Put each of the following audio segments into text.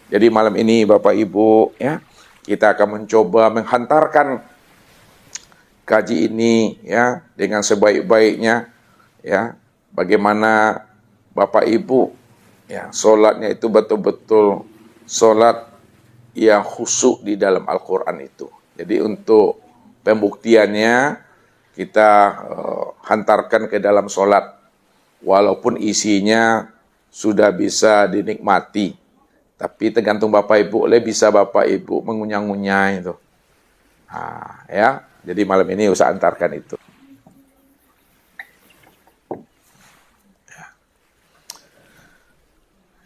Jadi malam ini Bapak Ibu ya, kita akan mencoba menghantarkan kaji ini ya dengan sebaik-baiknya ya. Bagaimana Bapak Ibu ya salatnya itu betul-betul salat yang khusyuk di dalam Al-Qur'an itu. Jadi untuk pembuktiannya kita hantarkan ke dalam salat walaupun isinya sudah bisa dinikmati. Tapi tergantung Bapak Ibu, bisa Bapak Ibu mengunyah-ngunyah itu. Nah, ya. Jadi malam ini usah antarkan itu.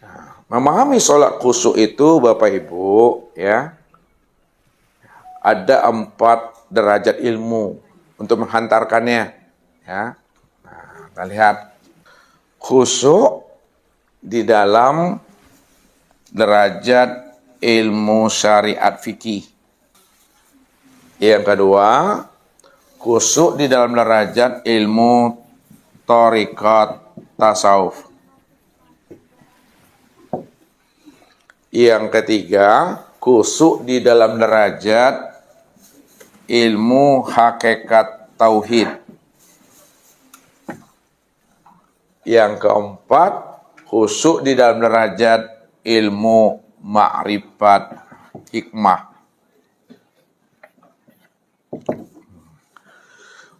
Nah, memahami sholat khusyuk itu Bapak Ibu, ya. Ada 4 derajat ilmu untuk menghantarkannya, ya. Nah, kita lihat khusyuk di dalam derajat ilmu syariat fikih. Yang kedua, khusyuk di dalam derajat ilmu thariqat tasawuf. Yang ketiga, khusyuk di dalam derajat ilmu hakikat tauhid. Yang keempat, khusyuk di dalam derajat ilmu ma'rifat hikmah.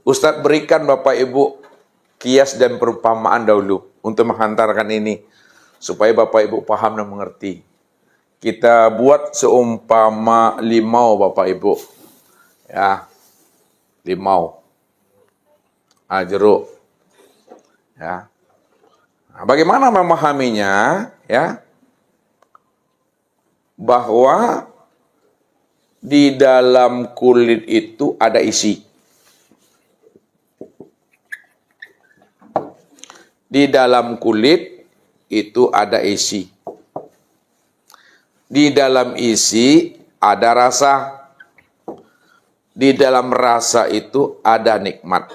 Ustadz berikan Bapak Ibu kias dan perumpamaan dahulu untuk menghantarkan ini supaya Bapak Ibu paham dan mengerti. Kita buat seumpama limau Bapak Ibu. Ya. Limau. Jeruk. Ya. Nah, bagaimana memahaminya ya? Bahwa di dalam kulit itu ada isi. Di dalam kulit itu ada isi. Di dalam isi ada rasa. Di dalam rasa itu ada nikmat.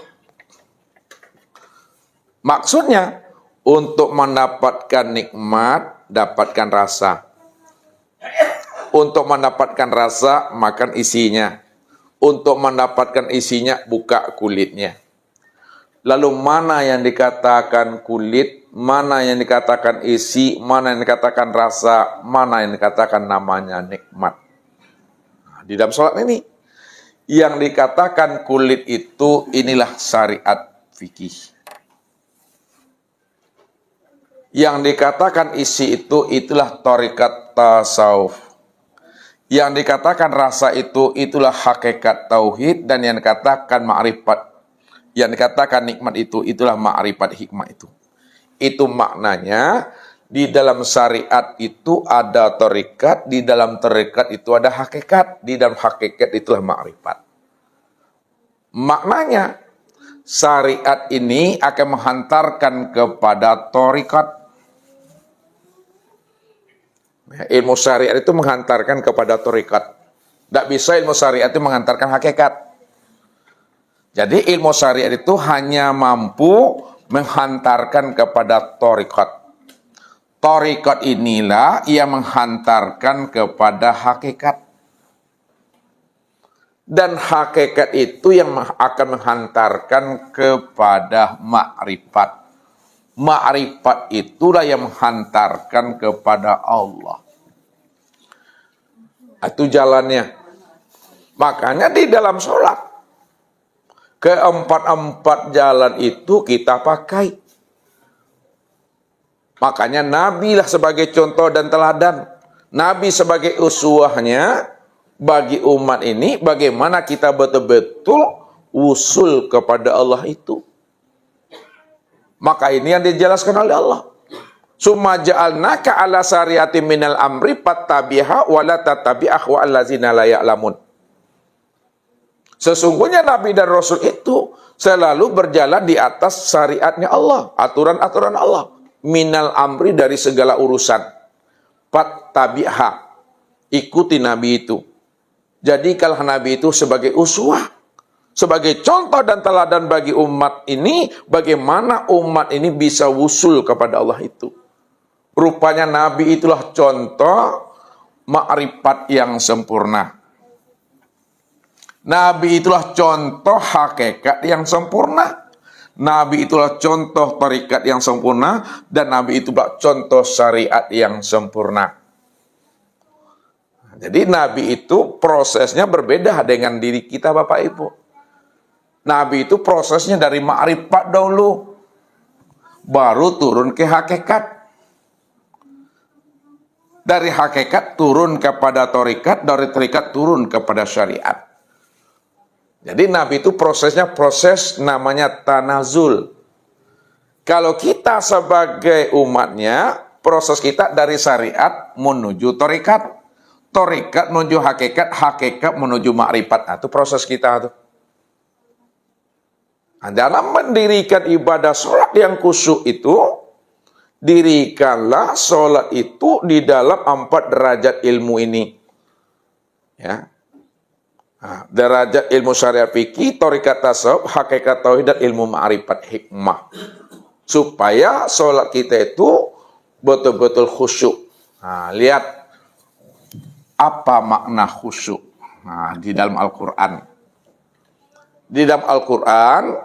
Maksudnya, untuk mendapatkan nikmat, dapatkan rasa. Untuk mendapatkan rasa, makan isinya. Untuk mendapatkan isinya, buka kulitnya. Lalu mana yang dikatakan kulit, mana yang dikatakan isi, mana yang dikatakan rasa, mana yang dikatakan namanya nikmat. Nah, di dalam sholat ini, yang dikatakan kulit itu inilah syariat fikih. Yang dikatakan isi itu itulah thariqat tasawuf. Yang dikatakan rasa itu itulah hakikat tauhid, dan yang dikatakan ma'rifat, yang dikatakan nikmat itu itulah ma'rifat hikmah itu. Itu maknanya di dalam syariat itu ada thariqat, di dalam thariqat itu ada hakikat, di dalam hakikat itulah ma'rifat. Maknanya syariat ini akan menghantarkan kepada thariqat. Ilmu syariat itu menghantarkan kepada thariqat. Tidak bisa ilmu syariat itu menghantarkan hakikat. Jadi ilmu syariat itu hanya mampu menghantarkan kepada thariqat. Thariqat inilah yang menghantarkan kepada hakikat. Dan hakikat itu yang akan menghantarkan kepada ma'rifat. Ma'rifat itulah yang menghantarkan kepada Allah. Itu jalannya. Makanya di dalam sholat, keempat-empat jalan itu kita pakai. Makanya Nabi lah sebagai contoh dan teladan. Nabi sebagai uswahnya bagi umat ini, bagaimana kita betul-betul usul kepada Allah itu. Maka ini yang dijelaskan oleh Allah. Summa ja'alnaka ala syariatin minal amri fattabi'ha wa la tattabi' ahwa'al ladzina la ya'lamun. Sesungguhnya Nabi dan Rasul itu selalu berjalan di atas syariatnya Allah, aturan-aturan Allah. Minal amri, dari segala urusan. Fattabi'ha, ikuti Nabi itu. Jadi kalau Nabi itu sebagai uswah, sebagai contoh dan teladan bagi umat ini, bagaimana umat ini bisa wusul kepada Allah itu. Rupanya Nabi itulah contoh ma'rifat yang sempurna. Nabi itulah contoh hakikat yang sempurna. Nabi itulah contoh tarikat yang sempurna. Dan Nabi itulah contoh syariat yang sempurna. Jadi Nabi itu prosesnya berbeda dengan diri kita Bapak Ibu. Nabi itu prosesnya dari ma'rifat dahulu. Baru turun ke hakikat. Dari hakikat turun kepada tarikat. Dari tarikat turun kepada syariat. Jadi Nabi itu prosesnya proses namanya tanazul. Kalau kita sebagai umatnya, proses kita dari syariat menuju tarikat. Tarikat menuju hakikat, hakikat menuju ma'rifat. Nah, itu proses kita tuh. Nah, dalam mendirikan ibadah sholat yang khusyuk itu, dirikanlah sholat itu di dalam 4 derajat ilmu ini. Ya. Nah, derajat ilmu syariat fikih, tarikat tasawuf, hakikat tauhid, dan ilmu ma'rifat hikmah. Supaya sholat kita itu betul-betul khusyuk. Nah, lihat apa makna khusyuk. Nah, di dalam Al-Quran. Di dalam Al-Quran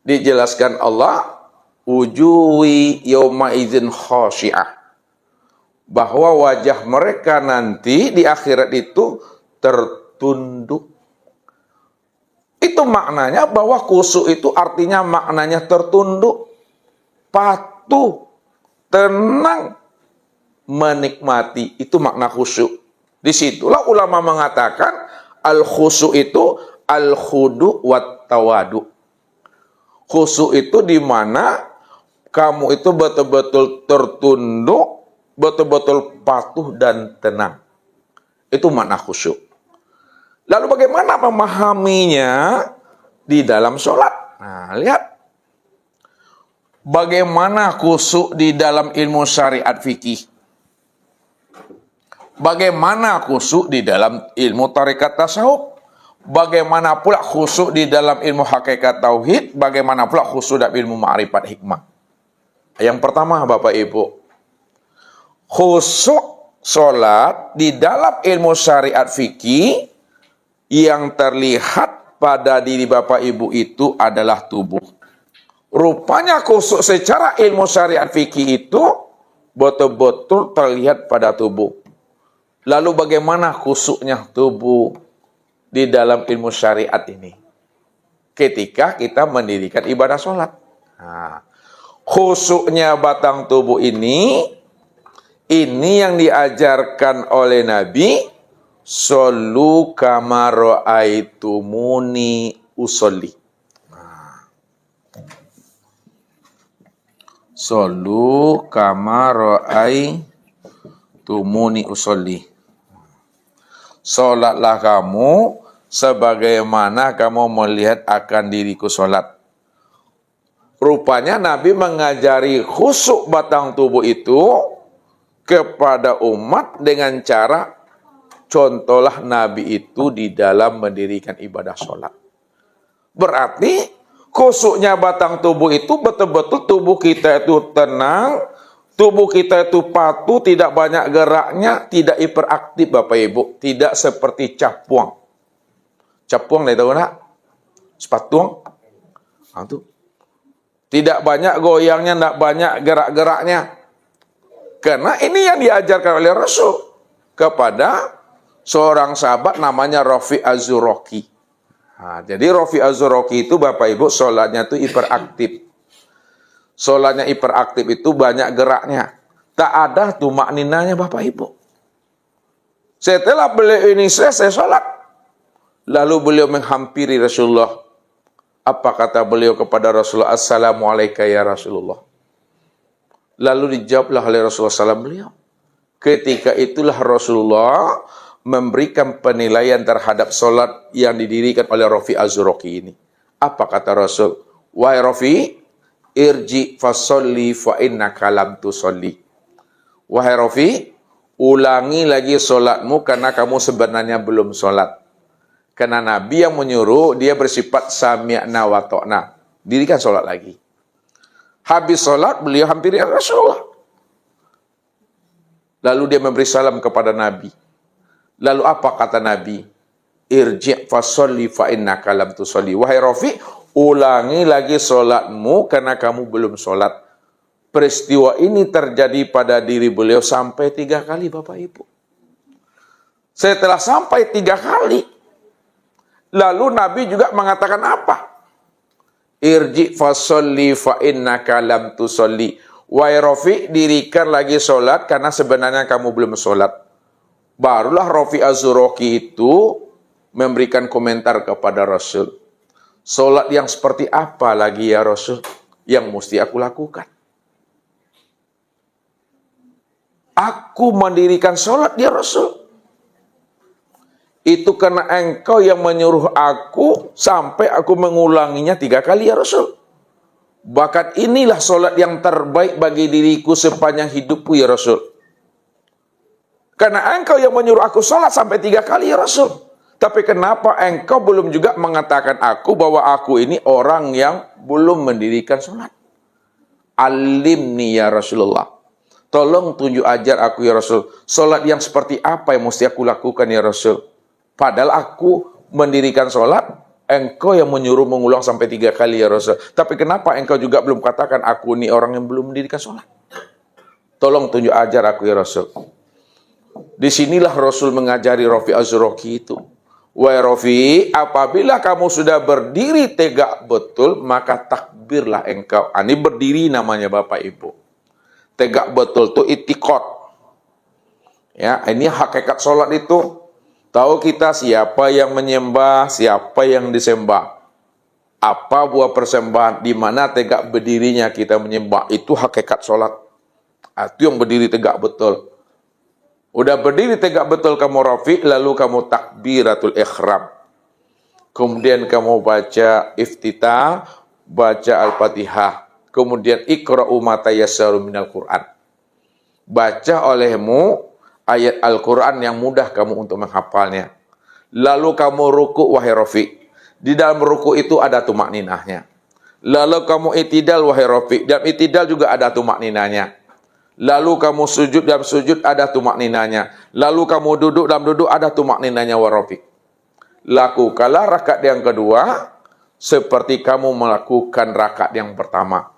dijelaskan Allah, wujuhi yawma idzin khasyi'ah. Bahwa wajah mereka nanti di akhirat itu tertunduk. Itu maknanya bahwa khusyuk itu artinya maknanya tertunduk, patuh, tenang, menikmati. Itu makna khusyuk. Disitulah ulama mengatakan al-khusyuk itu al-khudu wat tawadu. Khusyuk itu di mana kamu itu betul-betul tertunduk, betul-betul patuh dan tenang. Itu makna khusyuk. Lalu bagaimana memahaminya di dalam sholat? Nah, lihat. Bagaimana khusyuk di dalam ilmu syariat fikih. Bagaimana khusyuk di dalam ilmu tarikat tasawuf. Bagaimana pula khusyuk di dalam ilmu hakikat tauhid. Bagaimana pula khusyuk dalam ilmu ma'rifat hikmah. Yang pertama Bapak Ibu. Khusyuk sholat di dalam ilmu syariat fikih yang terlihat pada diri Bapak Ibu itu adalah tubuh. Rupanya khusyuk secara ilmu syariat fikih itu betul-betul terlihat pada tubuh. Lalu bagaimana khusyuknya tubuh di dalam ilmu syariat ini? Ketika kita mendirikan ibadah sholat. Nah, khusyuknya batang tubuh ini yang diajarkan oleh Nabi, shollu kama ra'aitumuni usolli. Shollu kama ra'aitumuni usolli. Sholatlah kamu sebagaimana kamu melihat akan diriku sholat. Rupanya Nabi mengajari khusyuk batang tubuh itu kepada umat dengan cara contohlah Nabi itu di dalam mendirikan ibadah sholat. Berarti khusyuknya batang tubuh itu betul-betul tubuh kita itu tenang, tubuh kita itu patuh, tidak banyak geraknya, tidak hiperaktif Bapak Ibu. Tidak seperti capuang. Capuang dah tahu tak? Sepatuang. Nah, itu. Tidak banyak goyangnya, tidak banyak gerak-geraknya. Karena ini yang diajarkan oleh Rasul kepada seorang sahabat namanya Rafi Az-Zuraki. Nah, jadi Rafi Az-Zuraki itu Bapak Ibu sholatnya itu hiperaktif. Sholatnya hiperaktif itu banyak geraknya. Tak ada tuh makninanya Bapak Ibu. Setelah beliau ini selesai sholat, lalu beliau menghampiri Rasulullah. Apa kata beliau kepada Rasulullah? Assalamualaikum ya Rasulullah. Lalu dijawablah oleh Rasulullah SAW beliau. Ketika itulah Rasulullah memberikan penilaian terhadap solat yang didirikan oleh Rafi Az-Zuraki ini. Apa kata Rasul? Wahai Rafi, irji fasolli fa innaka lam tusolli. Wahai Rafi, ulangi lagi solatmu karena kamu sebenarnya belum solat. Karena Nabi yang menyuruh, dia bersifat sami'na wa ta'na. Dirikan solat lagi. Habis solat, beliau hampiri Rasulullah. Lalu dia memberi salam kepada Nabi. Lalu apa kata Nabi? Irji' fasolli fa innaka lam tusolli. Wahai Rafi, ulangi lagi solatmu karena kamu belum solat. Peristiwa ini terjadi pada diri beliau sampai 3 kali, Bapak Ibu. Setelah sampai 3 kali, lalu Nabi juga mengatakan apa? Irji' fasolli fa innaka lam tusolli. Wahai Rafi, dirikan lagi solat karena sebenarnya kamu belum solat. Barulah Rafi Az-Zuraki itu memberikan komentar kepada Rasul. Solat yang seperti apa lagi ya Rasul yang mesti aku lakukan? Aku mendirikan solat ya Rasul. Itu karena engkau yang menyuruh aku sampai aku mengulanginya 3 kali ya Rasul. Bahkan inilah solat yang terbaik bagi diriku sepanjang hidupku ya Rasul. Karena engkau yang menyuruh aku solat sampai 3 kali ya Rasul. Tapi kenapa engkau belum juga mengatakan aku bahwa aku ini orang yang belum mendirikan solat? Alimni ya Rasulullah. Tolong tunjuk ajar aku ya Rasul. Solat yang seperti apa yang mesti aku lakukan ya Rasul? Padahal aku mendirikan solat, engkau yang menyuruh mengulang sampai 3 kali ya Rasul. Tapi kenapa engkau juga belum katakan aku ini orang yang belum mendirikan solat? Tolong tunjuk ajar aku ya Rasul. Disinilah Rasul mengajari Rafi Az-Zuraki itu. Wahai Rafi, apabila kamu sudah berdiri tegak betul, maka takbirlah engkau. Ini berdiri namanya Bapak Ibu. Tegak betul itu itikad. Ya, ini hakikat solat itu. Tahu kita siapa yang menyembah, siapa yang disembah. Apa buah persembahan, di mana tegak berdirinya kita menyembah. Itu hakikat solat. Itu yang berdiri tegak betul. Udah berdiri tegak betul kamu Rafi, lalu kamu takbiratul ihram. Kemudian kamu baca iftitah, baca Al-Fatihah. Kemudian iqra'u ma tayassaru minal Qur'an. Baca olehmu ayat Al-Quran yang mudah kamu untuk menghafalnya. Lalu kamu ruku, wahai Rafi. Di dalam ruku itu ada tumak ninahnya. Lalu kamu itidal, wahai Rafi. Dalam itidal juga ada tumak ninahnya. Lalu kamu sujud, dalam sujud ada tumak ninahnya. Lalu kamu duduk, dalam duduk ada tumak ninahnya, wahai Rafi. Lakukanlah rakaat yang kedua seperti kamu melakukan rakaat yang pertama.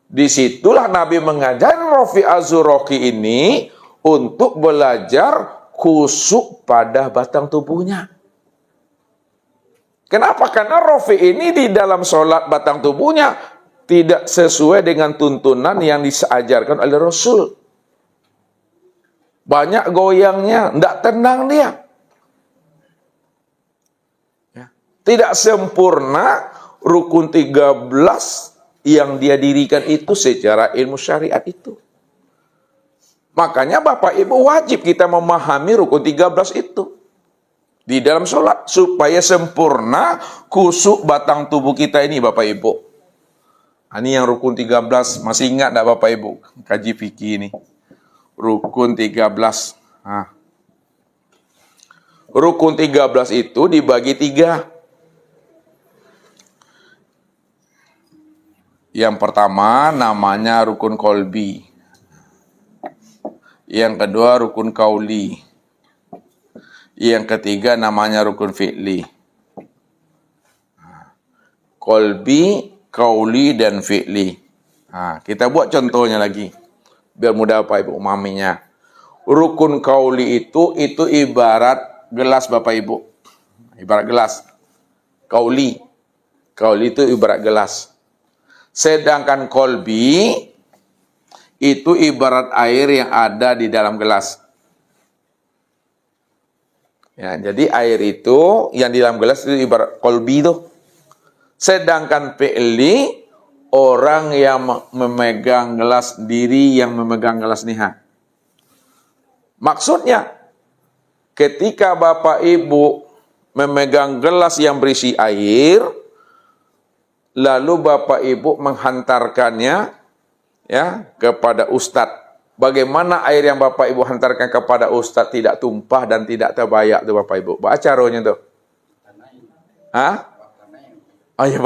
Disitulah Nabi mengajari Rafi Az-Zuraki ini untuk belajar khusyuk pada batang tubuhnya. Kenapa? Karena Rafi ini di dalam sholat batang tubuhnya tidak sesuai dengan tuntunan yang diajarkan oleh Rasul. Banyak goyangnya, tidak tenang dia. Ya. Tidak sempurna rukun 13 yang dia dirikan itu secara ilmu syariat itu. Makanya Bapak Ibu wajib kita memahami rukun 13 itu di dalam sholat supaya sempurna khusyuk batang tubuh kita ini Bapak Ibu. Ini yang rukun 13, masih ingat tak Bapak Ibu kaji fikih ini? Rukun 13. Rukun 13 itu dibagi 3. Yang pertama namanya rukun kolbi. Yang kedua rukun kauli. Yang ketiga namanya rukun fi'li. Kolbi, kauli, dan fi'li. Kita buat contohnya lagi. Biar mudah Bapak Ibu memahaminya. Rukun kauli itu ibarat gelas Bapak Ibu. Ibarat gelas. Kauli. Kauli itu ibarat gelas. Sedangkan kolbi itu ibarat air yang ada di dalam gelas. Ya, jadi air itu yang di dalam gelas itu ibarat kolbi itu. Sedangkan fi'li orang yang memegang gelas, diri yang memegang gelas niha. Maksudnya ketika Bapak Ibu memegang gelas yang berisi air, lalu Bapak Ibu menghantarkannya ya kepada ustadz. Bagaimana air yang Bapak Ibu hantarkan kepada ustadz tidak tumpah dan tidak terbayak tuh Bapak Ibu? Baca caranya tuh. Oh ya,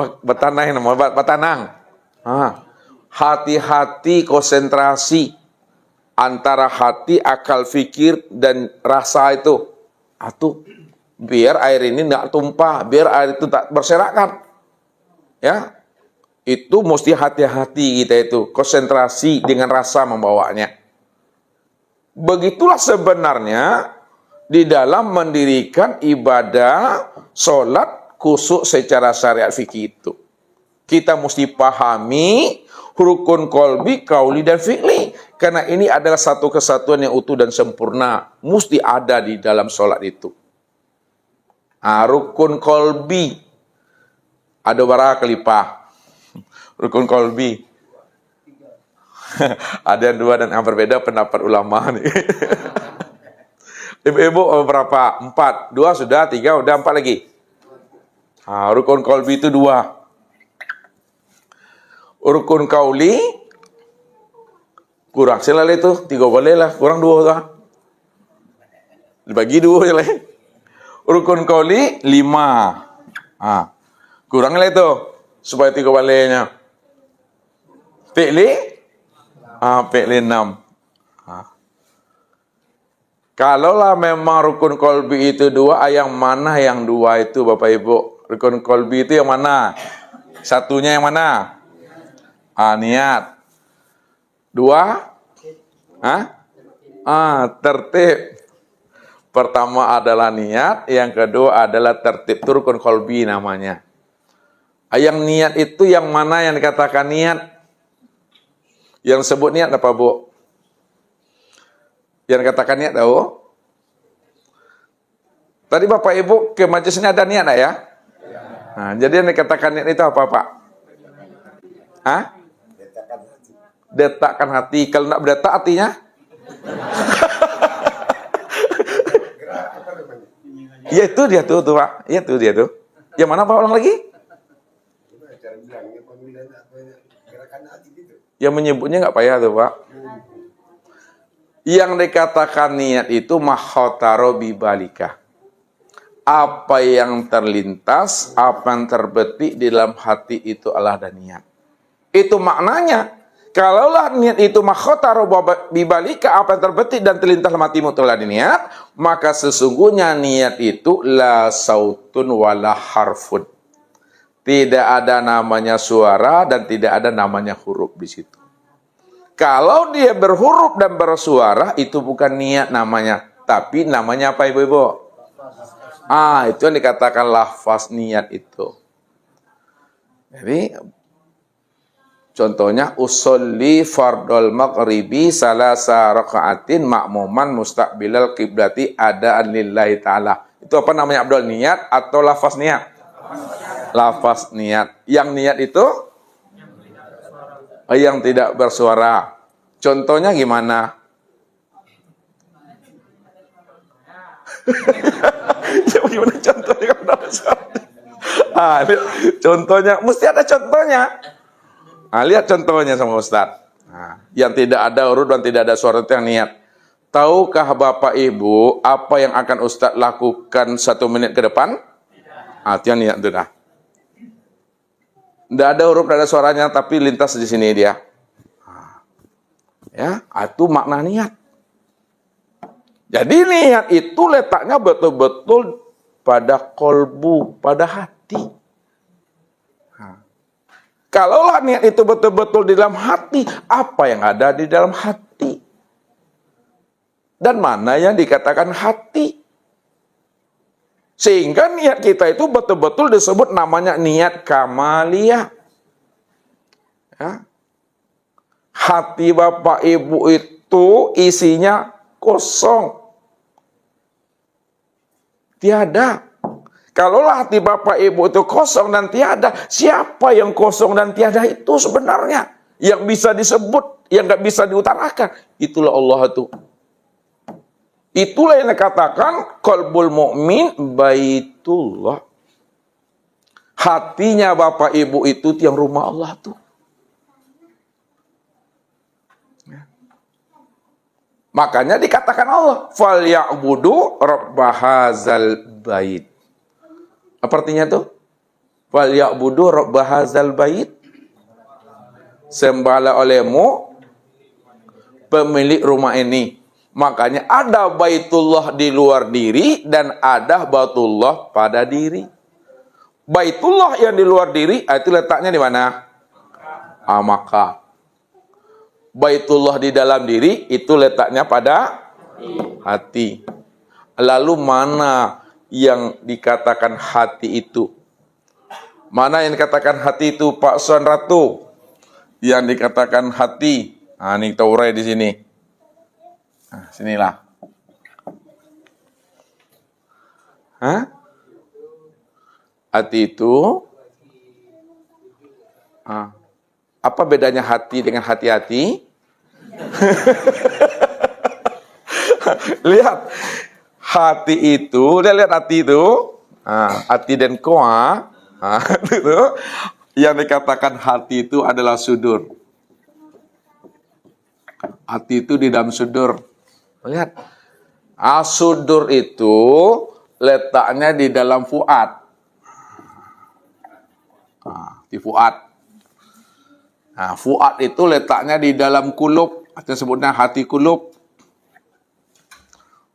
batanang. Hati-hati konsentrasi. antara hati, akal, fikir, dan rasa itu. Atuh, biar air ini tidak tumpah, biar air itu tak berserakan. Ya, itu mesti hati-hati kita itu, konsentrasi dengan rasa membawanya. Begitulah sebenarnya di dalam mendirikan ibadah sholat khusyuk secara syariat fikih itu. Kita mesti pahami rukun kolbi, kauli, dan fi'li. Karena ini adalah satu kesatuan yang utuh dan sempurna. Mesti ada di dalam sholat itu. Rukun kolbi. Ada berapa kelipah? Rukun kolbi. Ada dua dan yang berbeda pendapat ulama nih. Ibu-ibu berapa? 4. 2 sudah, 3 udah, 4 lagi. Rukun kolbi itu 2. Rukun kauli kurang selalu itu 3 boleh lah, kurang 2 lah. Dibagi 2 lah. Rukun kauli 5. Kurang lah itu supaya 3 balenya. Fi'li fi'li 6. Kalaulah memang rukun kolbi itu 2, yang mana yang 2 itu Bapak Ibu? Rukun kolbi itu yang mana? Satunya yang mana? Niat. 2? Tertib. Pertama adalah niat, yang kedua adalah tertib. Itu rukun kolbi namanya. Yang niat itu yang mana yang dikatakan niat? Yang sebut niat apa, Bu? Yang katakan niat tahu? Tadi Bapak Ibu ke majelis ini ada niat tak ya? Jadi yang dikatakan niat itu apa, Pak? Detakkan hati. Kalau tidak berdetak hatinya? Ya itu dia tuh Pak. Ya itu dia tuh. Yang mana Pak, ulang lagi? Yang menyebutnya nggak payah tuh Pak. Yang dikatakan niat itu makhotaro bibalika. Apa yang terlintas, apa yang terbetik di dalam hati itu adalah niat. Itu maknanya. Kalaulah niat itu makhotaro bibalika, apa yang terbetik dan terlintas dalam hatimu itulah niat, maka sesungguhnya niat itu la sautun wala harfun. Tidak ada namanya suara dan tidak ada namanya huruf di situ. Kalau dia berhuruf dan bersuara, itu bukan niat namanya. Tapi namanya apa Ibu-Ibu? Itu yang dikatakan lafaz niat itu. Jadi, contohnya, usolli fardol maghribi salasa raka'atin ma'muman mustaqbilal qiblati adaan lillahi ta'ala. Itu apa namanya Abdul? Niat atau lafaz niat? Lafaz niat. Yang niat itu? Yang tidak bersuara. Contohnya gimana? Ya gimana contohnya kalau tidak bersuara? Contohnya, mesti ada contohnya. Lihat contohnya sama Ustaz. Yang tidak ada urut dan tidak ada suara itu yang niat. Tahukah Bapak Ibu apa yang akan Ustaz lakukan 1 menit ke depan? Itu yang niat itu dah. Tidak ada huruf, tidak ada suaranya, tapi lintas di sini dia. Ya, itu makna niat. Jadi niat itu letaknya betul-betul pada kolbu, pada hati. Kalaulah niat itu betul-betul di dalam hati, apa yang ada di dalam hati? Dan mana yang dikatakan hati? Sehingga niat kita itu betul-betul disebut namanya niat kamaliyah. Ya. Hati Bapak Ibu itu isinya kosong. Tiada. Kalaulah hati Bapak Ibu itu kosong dan tiada, siapa yang kosong dan tiada itu sebenarnya? Yang bisa disebut, yang nggak bisa diutarakan. Itulah Allah itu. Itulah yang dikatakan qalbul mu'min baitullah. Hatinya Bapak Ibu itu yang rumah Allah tuh. Makanya dikatakan Allah, falyabudu rabbahazal bait. Apa artinya tuh? Falyabudu rabbahazal bait. Sembahlah olehmu pemilik rumah ini. Makanya ada Baitullah di luar diri dan ada Baitullah pada diri. Baitullah yang di luar diri itu letaknya di mana? Makkah. Baitullah di dalam diri itu letaknya pada hati. Lalu mana yang dikatakan hati itu? Mana yang dikatakan hati itu, Pak Suan Ratu? Yang dikatakan hati. Nah, ini kita urai di sini. Nah, sinilah. Hati itu apa bedanya hati dengan hati-hati? Lihat. Hati itu, lihat hati itu. Hati dan koa. Itu yang dikatakan hati itu adalah sudur. Hati itu di dalam sudur. Lihat, sudur itu letaknya di dalam fuad. Di fuad. Fuad itu letaknya di dalam kulub. Itu sebutnya hati kulub.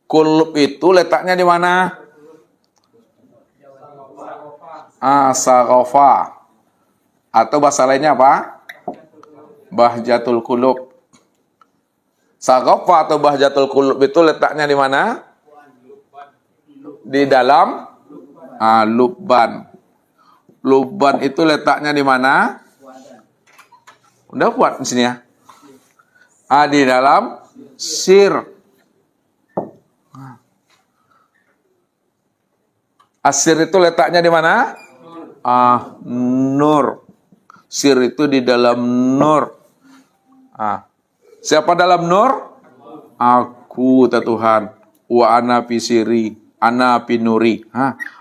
Kulub itu letaknya di mana? Sarofa. Atau bahasa lainnya apa? Bahjatul kulub. Sarofa atau bahjatul kulub itu letaknya di mana? Di dalam lubban. Lubban itu letaknya di mana? Udah buat di sini ya. Di dalam sir. Asir itu letaknya di mana? Nur. Sir itu di dalam nur. Siapa dalam nur? Aku, Tuhan. Wa ana fi siri, ana fi nuri.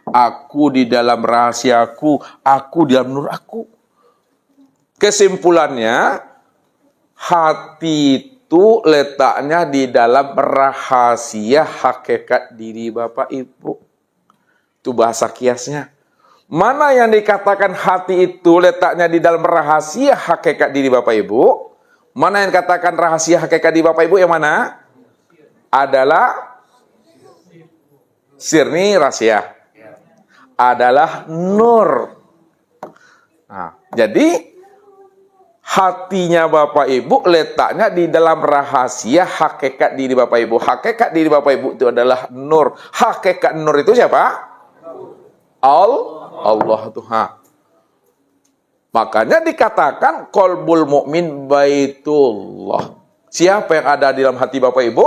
Aku di dalam rahasiaku, aku di dalam nur aku. Kesimpulannya, hati itu letaknya di dalam rahasia hakikat diri Bapak Ibu. Itu bahasa kiasnya. Mana yang dikatakan hati itu letaknya di dalam rahasia hakikat diri Bapak Ibu? Mana yang katakan rahasia hakikat di Bapak Ibu yang mana? Adalah sirni rahasia. Adalah nur. Jadi hatinya Bapak Ibu letaknya di dalam rahasia hakikat diri Bapak Ibu. Hakikat diri Bapak Ibu itu adalah nur. Hakikat nur itu siapa? Allah Tuhan. Makanya dikatakan qalbul mukmin baitullah. Siapa yang ada di dalam hati Bapak Ibu?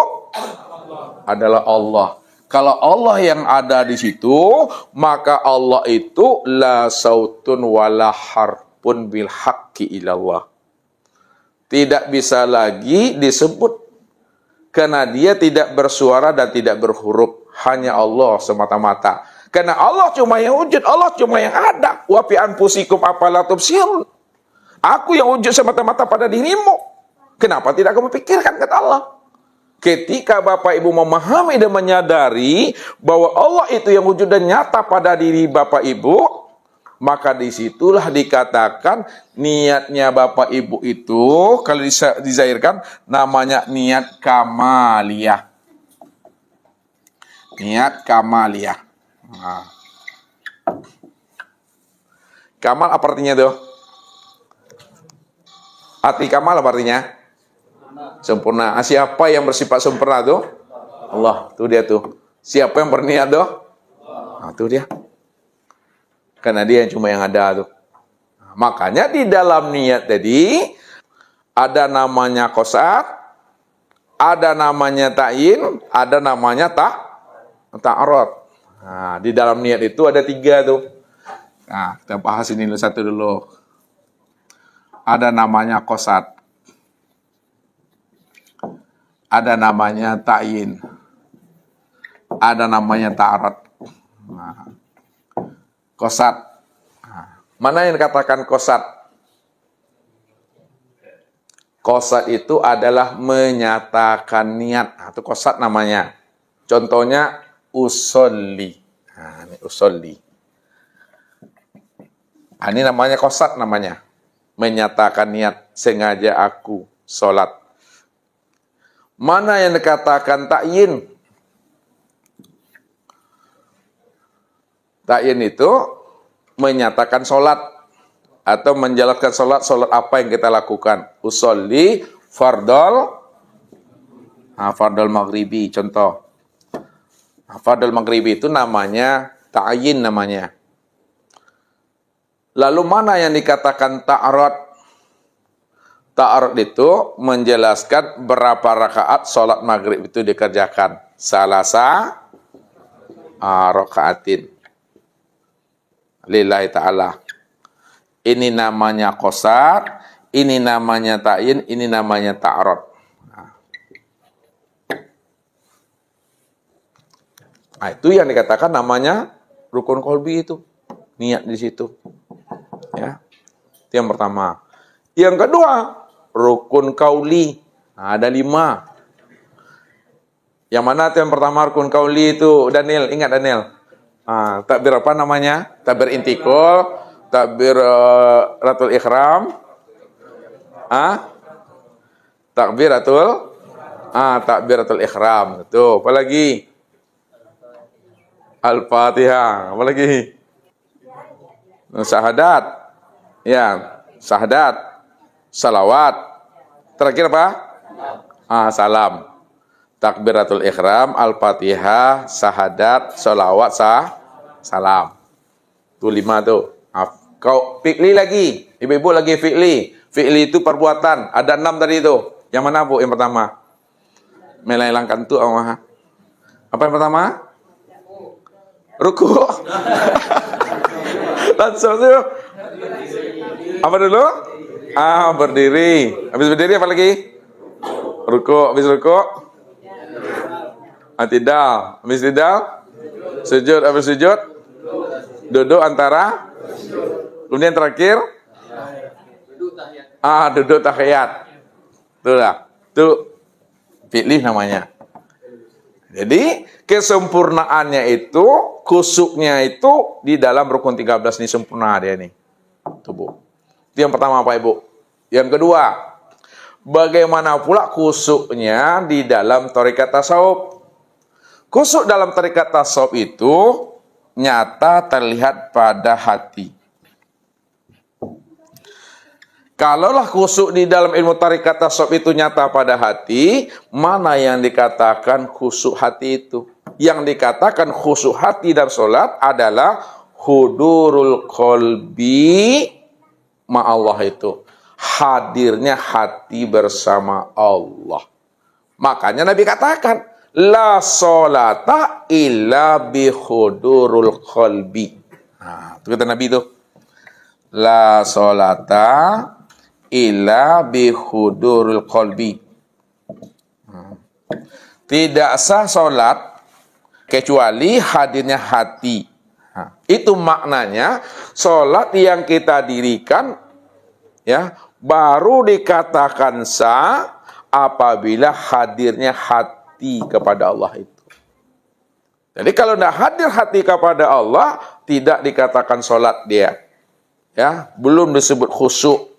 Adalah Allah. Kalau Allah yang ada di situ, maka Allah itu la sautun wala harpun bil haqqi ilallah. Tidak bisa lagi disebut karena dia tidak bersuara dan tidak berhuruf, hanya Allah semata-mata. Karena Allah cuma yang wujud, Allah cuma yang ada. Wa fi anfusikum afala tubsirun. Aku yang wujud semata-mata pada dirimu. Kenapa tidak kamu pikirkan, kata Allah? Ketika Bapak Ibu memahami dan menyadari bahwa Allah itu yang wujud dan nyata pada diri Bapak Ibu, maka disitulah dikatakan niatnya Bapak Ibu itu, kalau dizahirkan, namanya niat kamaliyah. Niat kamaliyah. Kamal apa artinya tuh? Hati kamal apa artinya? Sempurna. Siapa yang bersifat sempurna tuh? Allah. Tuh dia tuh. Siapa yang berniat tuh? Tuh dia. Karena dia yang cuma yang ada tuh. Makanya di dalam niat tadi ada namanya qasad, ada namanya ta'yin, ada namanya ta'arud. Di dalam niat itu ada 3 tuh. Kita bahas ini satu dulu. Ada namanya qasad. Ada namanya ta'yin. Ada namanya ta'arud. Qasad. Mana yang dikatakan qasad? Qasad itu adalah menyatakan niat. Itu qasad namanya. Contohnya usolli. Ini usolli. Ini namanya qasad namanya. Menyatakan niat, sengaja aku sholat. Mana yang dikatakan ta'yin? Ta'yin itu menyatakan sholat atau menjalankan sholat apa yang kita lakukan. Usolli fardol maghribi, contoh. Fardol maghribi itu namanya ta'yin namanya. Lalu mana yang dikatakan ta'arud? Ta'arud itu menjelaskan berapa rakaat sholat maghrib itu dikerjakan. Salasa rakaatin. Lillahi ta'ala. Ini namanya qasar, ini namanya ta'yin, ini namanya ta'arud. Nah, itu yang dikatakan namanya rukun qalbi itu. Niat di situ. Ya. Itu yang pertama. Yang kedua, rukun qauli. Nah, ada 5. Yang mana itu yang pertama rukun qauli itu? Daniel, ingat Daniel? Takbir apa namanya? Takbir intikul, takbir ratul ikhram. Takbiratul ikhram. Tuh, apa lagi? Al-Fatihah. Apa lagi? Syahadat. Ya, syahadat. Salawat. Terakhir apa? Salam. Takbiratul ikhram, Al-Fatihah, syahadat, salawat, salam. Tuh 5 tuh. Kau fi'li lagi. Ibu-ibu lagi fi'li. Fi'li itu perbuatan. Ada 6 tadi itu. Yang mana, Bu? Yang pertama? Melelangkan tuh. Apa yang pertama? Ruku. Langsung tuh. Apa dulu? Berdiri. Habis berdiri apa lagi? Ruku. Habis ruku? Tidal. Habis tidal? Sujud. Habis sujud? Duduk antara? Kemudian terakhir? Duduk tahiyat. Itulah. Itu fi'li namanya. Jadi kesempurnaannya itu, kusuknya itu di dalam rukun 13 ini sempurna dia nih. Tuh, Bu. Itu yang pertama Pak Ibu. Yang kedua, bagaimana pula kusuknya di dalam tarekat tasawuf? Kusuk dalam tarekat tasawuf itu nyata terlihat pada hati. Kalaulah kusuk di dalam ilmu tarekat tasawuf itu nyata pada hati, mana yang dikatakan kusuk hati itu? Yang dikatakan kusuk hati dalam sholat adalah hudurul qalbi ma'allah itu. Hadirnya hati bersama Allah. Makanya Nabi katakan, la sholata illa bi hudurul qalbi. Nah, itu kata Nabi itu. La sholata illa bi hudurul qalbi. Tidak sah sholat kecuali hadirnya hati. Itu maknanya sholat yang kita dirikan ya baru dikatakan sah apabila hadirnya hati kepada Allah itu. Jadi kalau tidak hadir hati kepada Allah, tidak dikatakan sholat dia. Ya, belum disebut khusyuk.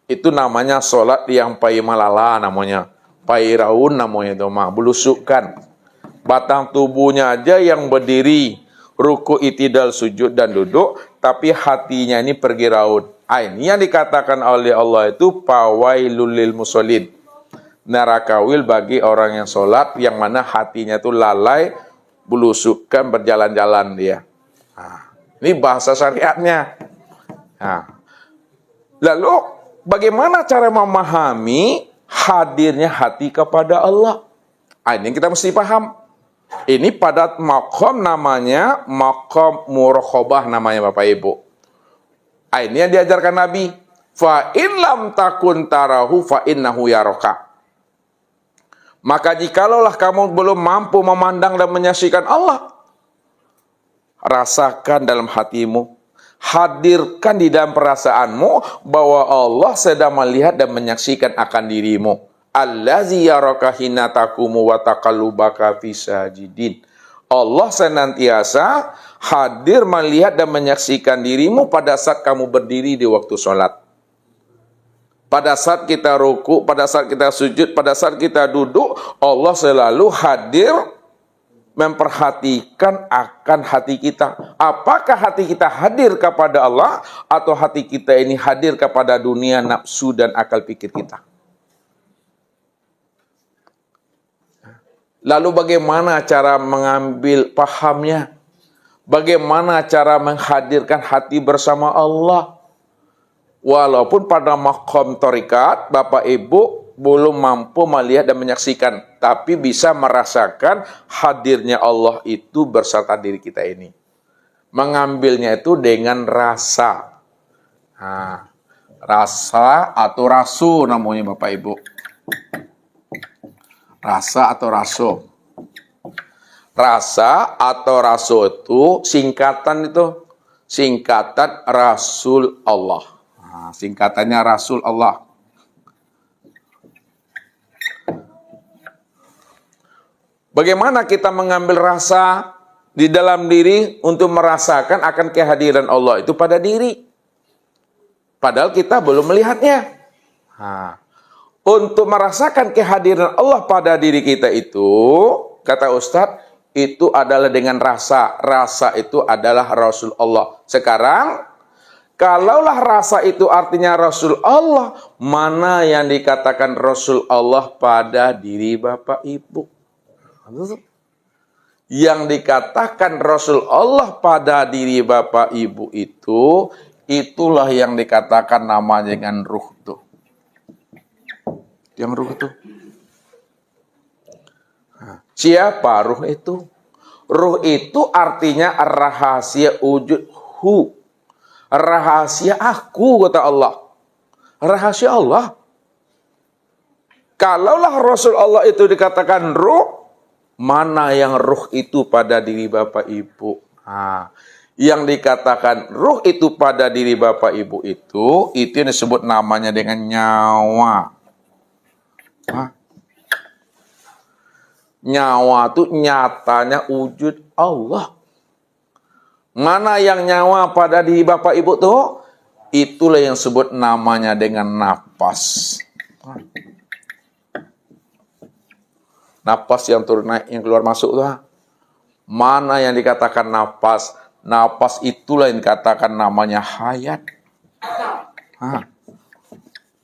Itu namanya sholat yang pai malala namanya. Pai raun namanya itu mah, belusukan. Batang tubuhnya aja yang berdiri, ruku, itidal, sujud dan duduk, tapi hatinya ini pergi raun. Ini yang dikatakan oleh Allah itu pawailul lil musallin. Neraka wil bagi orang yang sholat yang mana hatinya itu lalai, belusukan, berjalan-jalan dia. Ini bahasa syariatnya. Lalu bagaimana cara memahami hadirnya hati kepada Allah? Ini yang kita mesti paham. Ini pada maqam namanya maqam muraqabah namanya Bapak Ibu. Ini yang diajarkan Nabi. Fa in lam takun tarahu fa innahu yaraka. Maka jikalaulah kamu belum mampu memandang dan menyaksikan Allah, rasakan dalam hatimu, hadirkan di dalam perasaanmu bahwa Allah sedang melihat dan menyaksikan akan dirimu. Allazi yaraka hina taqumu wa taqallubaka fi sajidin. Allah senantiasa hadir melihat dan menyaksikan dirimu pada saat kamu berdiri di waktu sholat. Pada saat kita ruku, pada saat kita sujud, pada saat kita duduk, Allah selalu hadir memperhatikan akan hati kita. Apakah hati kita hadir kepada Allah atau hati kita ini hadir kepada dunia, nafsu dan akal pikir kita? Lalu bagaimana cara mengambil pahamnya? Bagaimana cara menghadirkan hati bersama Allah? Walaupun pada maqam thariqat, Bapak Ibu belum mampu melihat dan menyaksikan, tapi bisa merasakan hadirnya Allah itu berserta diri kita ini. Mengambilnya itu dengan rasa. Nah, rasa atau rasu namanya Bapak Ibu. Rasa atau rasu. Rasa atau rasu itu singkatan Rasul Allah. Nah, singkatannya Rasul Allah. Bagaimana kita mengambil rasa di dalam diri untuk merasakan akan kehadiran Allah itu pada diri? Padahal kita belum melihatnya. Nah, untuk merasakan kehadiran Allah pada diri kita itu, kata Ustadz, itu adalah dengan rasa. Rasa itu adalah Rasul Allah. Sekarang, kalaulah rasa itu artinya Rasul Allah, mana yang dikatakan Rasul Allah pada diri Bapak Ibu? Yang dikatakan Rasul Allah pada diri Bapak Ibu itu, itulah yang dikatakan namanya dengan ruh tuh. Yang ruh itu. Siapa ruh itu? Ruh itu artinya rahasia wujud hu. Rahasia aku, kata Allah. Rahasia Allah. Kalaulah Rasul Allah itu dikatakan ruh, mana yang ruh itu pada diri Bapak Ibu? Nah, yang dikatakan ruh itu pada diri Bapak Ibu itu yang disebut namanya dengan nyawa. Hah? Nyawa itu nyatanya wujud Allah. Mana yang nyawa pada diri Bapak Ibu tuh? Itulah yang sebut namanya dengan napas. Napas yang turun naik, yang keluar masuk tuh. Mana yang dikatakan napas? Napas itulah yang dikatakan namanya hayat.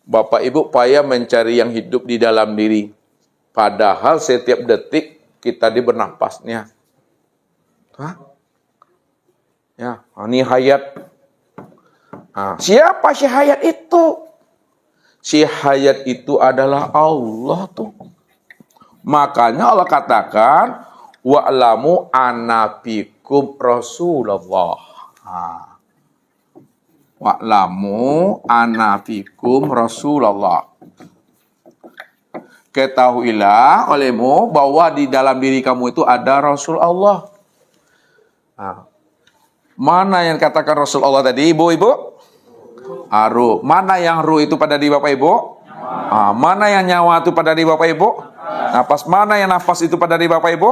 Bapak Ibu payah mencari yang hidup di dalam diri. Padahal setiap detik kita bernapasnya. Ya, ini hayat. Siapa si hayat itu? Si hayat itu adalah Allah tuh. Makanya Allah katakan, wa'lamu anafikum Rasulullah. Wa'lamu anafikum Rasulullah. Ketahuilah olehmu bahwa di dalam diri kamu itu ada Rasul Allah. Mana yang katakan Rasul Allah tadi, ibu-ibu? Ruh. Mana yang ruh itu pada diri Bapak Ibu? Mana yang nyawa itu pada diri Bapak Ibu? Nafas. Mana yang nafas itu pada diri Bapak Ibu?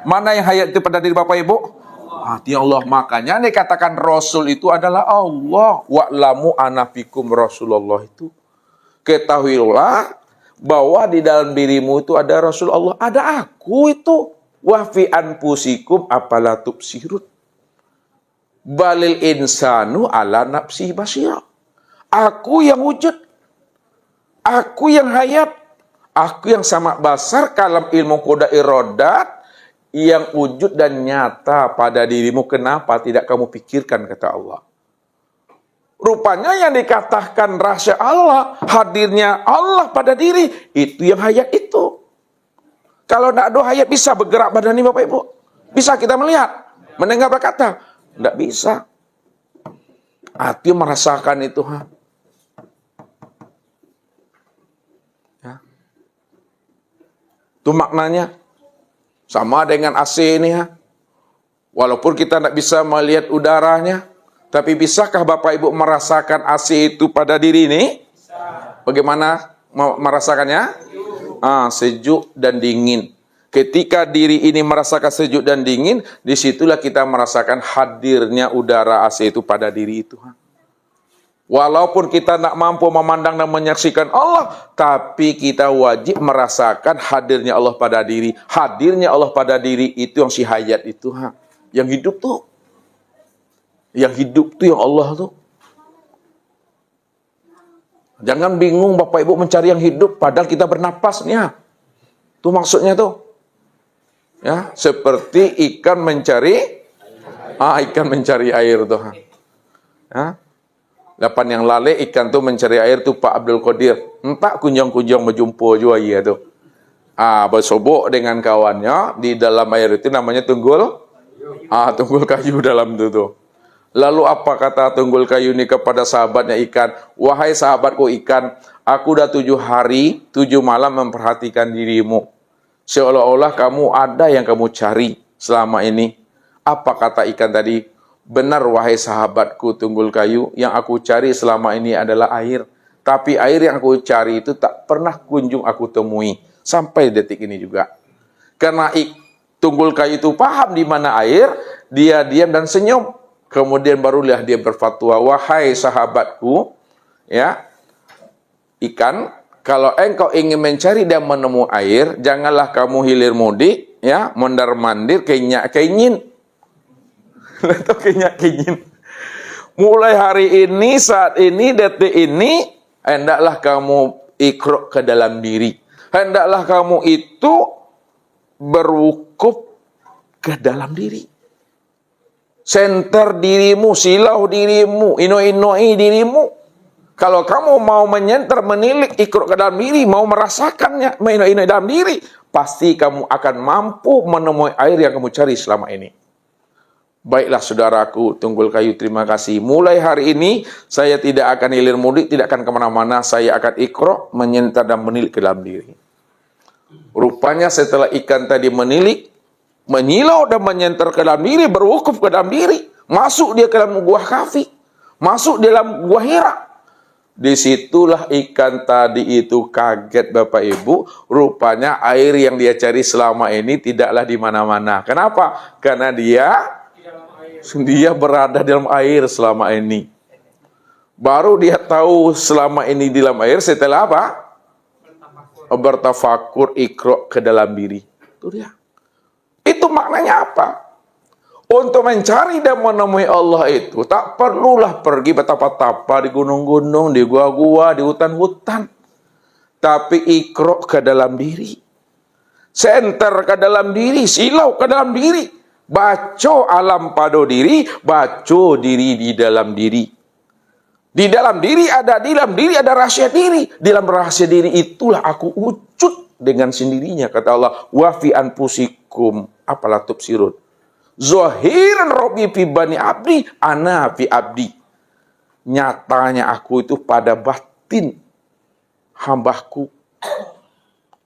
Mana yang hayat itu pada diri Bapak Ibu? Hati Allah. Makanya dikatakan Rasul itu adalah Allah. Wa'lamu anafikum Rasulullah itu. Ketahuilah bahwa di dalam dirimu itu ada Rasul Allah. Ada aku itu. Wa fi anfusikum apala tubsirun. Balil insanu ala nafsi basira. Aku yang wujud. Aku yang hayat. Aku yang sama basar kalam ilmu koda irodat. Yang wujud dan nyata pada dirimu. Kenapa tidak kamu pikirkan, kata Allah. Rupanya yang dikatakan rahasia Allah. Hadirnya Allah pada diri. Itu yang hayat itu. Kalau tidak ada hayat bisa bergerak badan ini Bapak Ibu. Bisa kita melihat. Mendengar berkata. Tidak bisa. Hati merasakan itu. Ya. Itu maknanya. Sama dengan AC ini. Walaupun kita tidak bisa melihat udaranya. Tapi bisakah Bapak Ibu merasakan AC itu pada diri ini? Bagaimana merasakannya? Sejuk dan dingin. Ketika diri ini merasakan sejuk dan dingin, disitulah kita merasakan hadirnya udara AC itu pada diri itu. Walaupun kita tak mampu memandang dan menyaksikan Allah, tapi kita wajib merasakan hadirnya Allah pada diri. Hadirnya Allah pada diri itu yang si hayat itu. Yang hidup tuh. Yang hidup tuh yang Allah tuh. Jangan bingung Bapak Ibu mencari yang hidup, padahal kita bernapasnya. Itu maksudnya tuh. Ya, seperti ikan mencari air tuh. Ya. Lapan yang lale ikan tuh mencari air tuh Pak Abdul Qadir. Entah kunjung-kunjung berjumpa juga iya tuh. Bersobok dengan kawannya di dalam air itu namanya tunggul. Tunggul kayu dalam itu tuh. Lalu apa kata tunggul kayu ini kepada sahabatnya ikan? Wahai sahabatku ikan, aku udah 7 hari, 7 malam memperhatikan dirimu. Seolah-olah kamu ada yang kamu cari selama ini. Apa kata ikan tadi? Benar wahai sahabatku tunggul kayu, yang aku cari selama ini adalah air. Tapi air yang aku cari itu tak pernah kunjung aku temui. Sampai detik ini juga. Karena tunggul kayu itu paham di mana air, dia diam dan senyum. Kemudian barulah dia berfatwa, wahai sahabatku, ya, ikan, kalau engkau ingin mencari dan menemu air, janganlah kamu hilir mudik, ya, mondar-mandir, kenyak-kenyin. Mulai hari ini, saat ini, detik ini, hendaklah kamu ikrok ke dalam diri. Hendaklah kamu itu berwukuf ke dalam diri. Senter dirimu, silau dirimu, ino-inoi dirimu. Kalau kamu mau menyenter, menilik, ikrok ke dalam diri, mau merasakannya, ino-inoi dalam diri, pasti kamu akan mampu menemui air yang kamu cari selama ini. Baiklah saudaraku, tunggul kayu, terima kasih. Mulai hari ini, saya tidak akan hilir mudik, tidak akan kemana-mana. Saya akan ikrok, menyentar dan menilik ke dalam diri. Rupanya setelah ikan tadi menilik, menyilau dan menyentar ke dalam diri, berwukuf ke dalam diri. Masuk dia ke dalam gua Kahfi. Masuk di dalam gua Hira. Disitulah ikan tadi itu kaget Bapak Ibu. Rupanya air yang dia cari selama ini tidaklah di mana-mana. Kenapa? Karena dia berada dalam air selama ini. Baru dia tahu selama ini di dalam air setelah apa? Bertafakur, ikrok ke dalam diri. Itu dia. Itu maknanya apa? Untuk mencari dan menemui Allah itu tak perlulah pergi betapa-tapa di gunung-gunung, di gua-gua, di hutan-hutan. Tapi ikrok ke dalam diri. Senter ke dalam diri, silau ke dalam diri. Baco alam pada diri, baco diri di dalam diri. Di dalam diri ada rahasia diri. Di dalam rahasia diri itulah aku wujud dengan sendirinya. Kata Allah, wa fi anfusikum apalah tubsirun. Zahiran rabbi fi bani abdi, ana fi abdi. Nyatanya aku itu pada batin hambaku.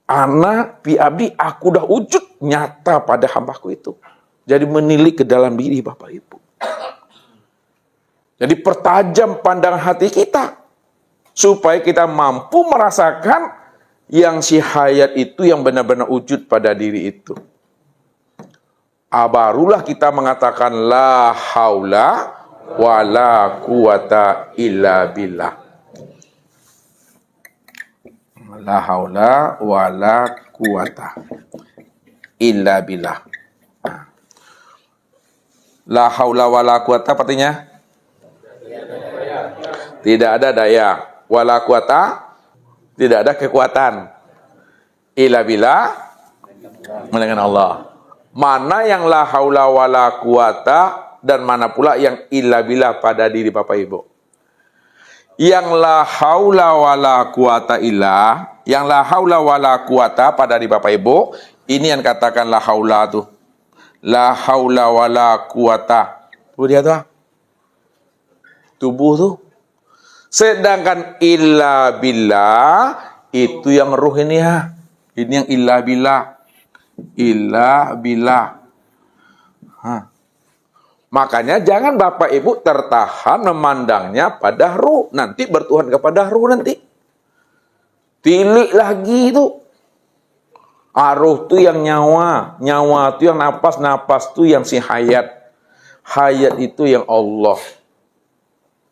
Ana fi abdi, aku dah wujud nyata pada hambaku itu. Jadi menilik ke dalam diri Bapak Ibu. Jadi pertajam pandang hati kita. Supaya kita mampu merasakan yang si hayat itu yang benar-benar wujud pada diri itu. Barulah kita mengatakan la haula wa la quwata illa billah. La haula wa la quwata illa billah. La haula wa la quwata artinya tidak ada daya, wala quwata tidak ada kekuatan, illa billah melainkan Allah. Mana yang la haula wa la quwata dan mana pula yang illa billah pada diri Bapak Ibu. Yang la haula wa la quwata illa, yang la haula wa la quwata pada diri Bapak Ibu, ini yang katakan la haula tuh. La haula wa la quwata. Tuh dia tuh. Tubuh tuh. Sedangkan illa billah itu yang ruh ini ya. Ini yang illa billah. Illa billah. Makanya jangan Bapak Ibu tertahan memandangnya pada ruh. Nanti bertuhan kepada ruh nanti. Tilik lagi itu. Ruh itu yang nyawa. Nyawa itu yang napas. Napas itu yang si hayat. Hayat itu yang Allah.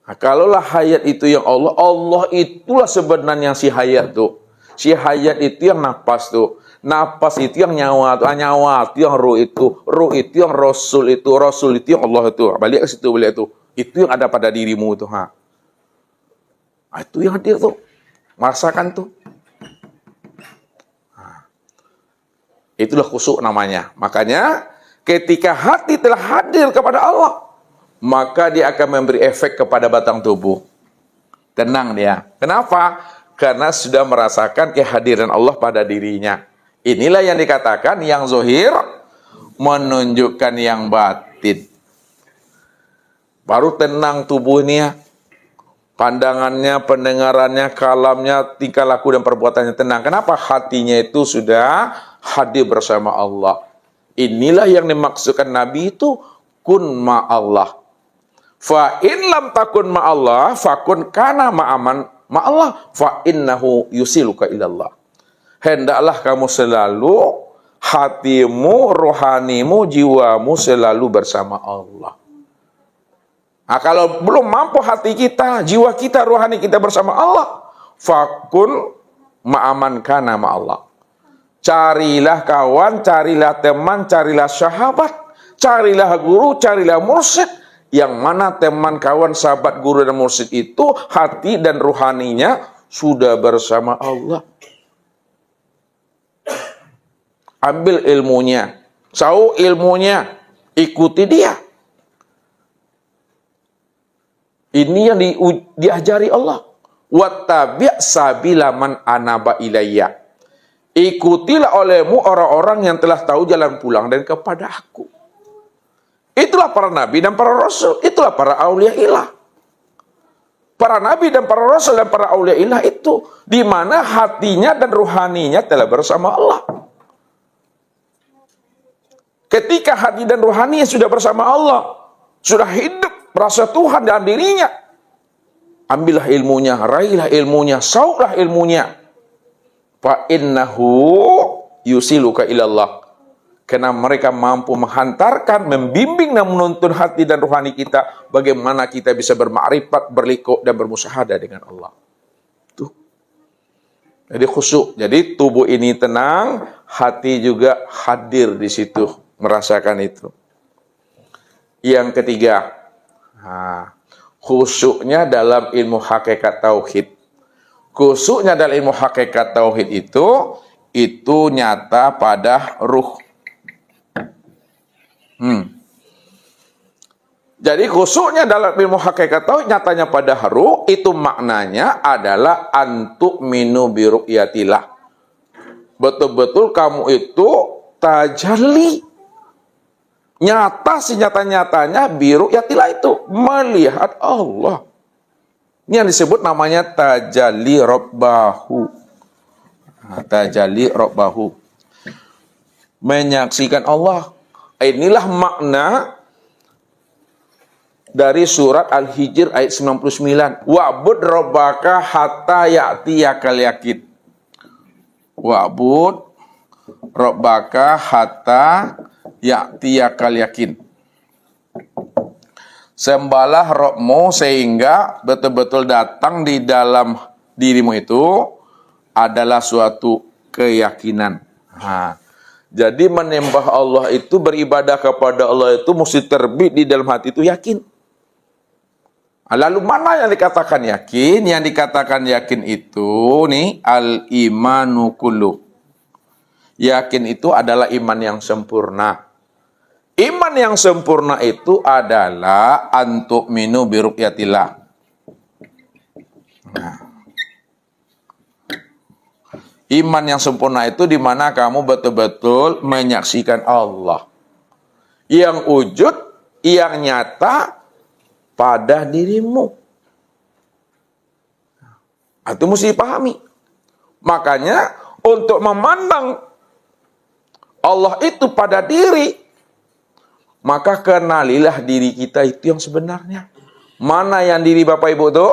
Nah, kalaulah hayat itu yang Allah, Allah itulah sebenarnya si hayat tuh. Si hayat itu yang napas tuh. Napas itu yang nyawa tuh. Nyawa itu yang ruh itu yang rasul itu yang Allah itu. Balik ke situ, balik itu. Itu yang ada pada dirimu tuh. Ha. Nah, itu yang hadir tuh. Merasakan tuh. Nah, itulah khusyuk namanya. Makanya ketika hati telah hadir kepada Allah, maka dia akan memberi efek kepada batang tubuh. Tenang dia. Kenapa? Karena sudah merasakan kehadiran Allah pada dirinya. Inilah yang dikatakan yang zahir menunjukkan yang batin. Baru tenang tubuhnya, pandangannya, pendengarannya, kalamnya, tingkah laku dan perbuatannya tenang. Kenapa? Hatinya itu sudah hadir bersama Allah. Inilah yang dimaksudkan Nabi itu kun ma Allah. Fa in lam takun ma Allah, fakun kana ma'aman ma Allah, fa innahu yusiluka ilallah. Hendaklah kamu selalu hatimu, rohanimu, jiwamu selalu bersama Allah. Nah, kalau belum mampu hati kita, jiwa kita, rohani kita bersama Allah, fakun ma'aman kana ma Allah. Carilah kawan, carilah teman, carilah sahabat, carilah guru, carilah mursyid. Yang mana teman, kawan, sahabat, guru, dan mursyid itu hati dan ruhaninya sudah bersama Allah. Ambil ilmunya, tahu ilmunya, ikuti dia. Ini yang diajari Allah. Wattabi' sabila man anaba ilayya. Ikutilah olehmu orang-orang yang telah tahu jalan pulang dan kepada aku. Itulah para nabi dan para rasul. Itulah para aulia ilah. Para nabi dan para rasul dan para aulia ilah itu. Di mana hatinya dan ruhaninya telah bersama Allah. Ketika hati dan ruhaninya sudah bersama Allah. Sudah hidup, merasa Tuhan dalam dirinya. Ambillah ilmunya, raihlah ilmunya, sauklah ilmunya. Fa innahu yusiluka ilallah. Karena mereka mampu menghantarkan, membimbing dan menuntun hati dan rohani kita. Bagaimana kita bisa bermakrifat, berliku, dan bermusyahadah dengan Allah. Tuh. Jadi khusyuk. Jadi tubuh ini tenang, hati juga hadir di situ. Merasakan itu. Yang ketiga. Khusyuknya dalam ilmu hakikat tauhid. Khusyuknya dalam ilmu hakikat tauhid itu nyata pada ruh. Jadi khusyuknya dalam ilmu hakikat tauhid nyatanya pada ruh, itu maknanya adalah antuk minu bi ru'yatillah. Betul-betul kamu itu tajalli. Nyata senyata-nyatanya bi ru'yatillah itu melihat Allah. Ini yang disebut namanya tajalli rabbahu. Tajalli rabbahu. Menyaksikan Allah. Inilah makna dari surat Al-Hijr ayat 99. Wa'bud rabbaka hatta ya'tiyakal yaqin. Wa'bud rabbaka hatta ya'tiyakal yaqin. Sembahlah Rabbmu sehingga betul-betul datang di dalam dirimu itu adalah suatu keyakinan. Jadi menyembah Allah itu, beribadah kepada Allah itu mesti terbit di dalam hati itu yakin. Lalu mana yang dikatakan yakin? Yang dikatakan yakin itu nih al-imanu kullu. Yakin itu adalah iman yang sempurna. Iman yang sempurna itu adalah antuk minu bi ru'yatillah. Iman yang sempurna itu di mana kamu betul-betul menyaksikan Allah. Yang wujud, yang nyata pada dirimu. Itu mesti dipahami. Makanya untuk memandang Allah itu pada diri, maka kenalilah diri kita itu yang sebenarnya. Mana yang diri Bapak Ibu itu?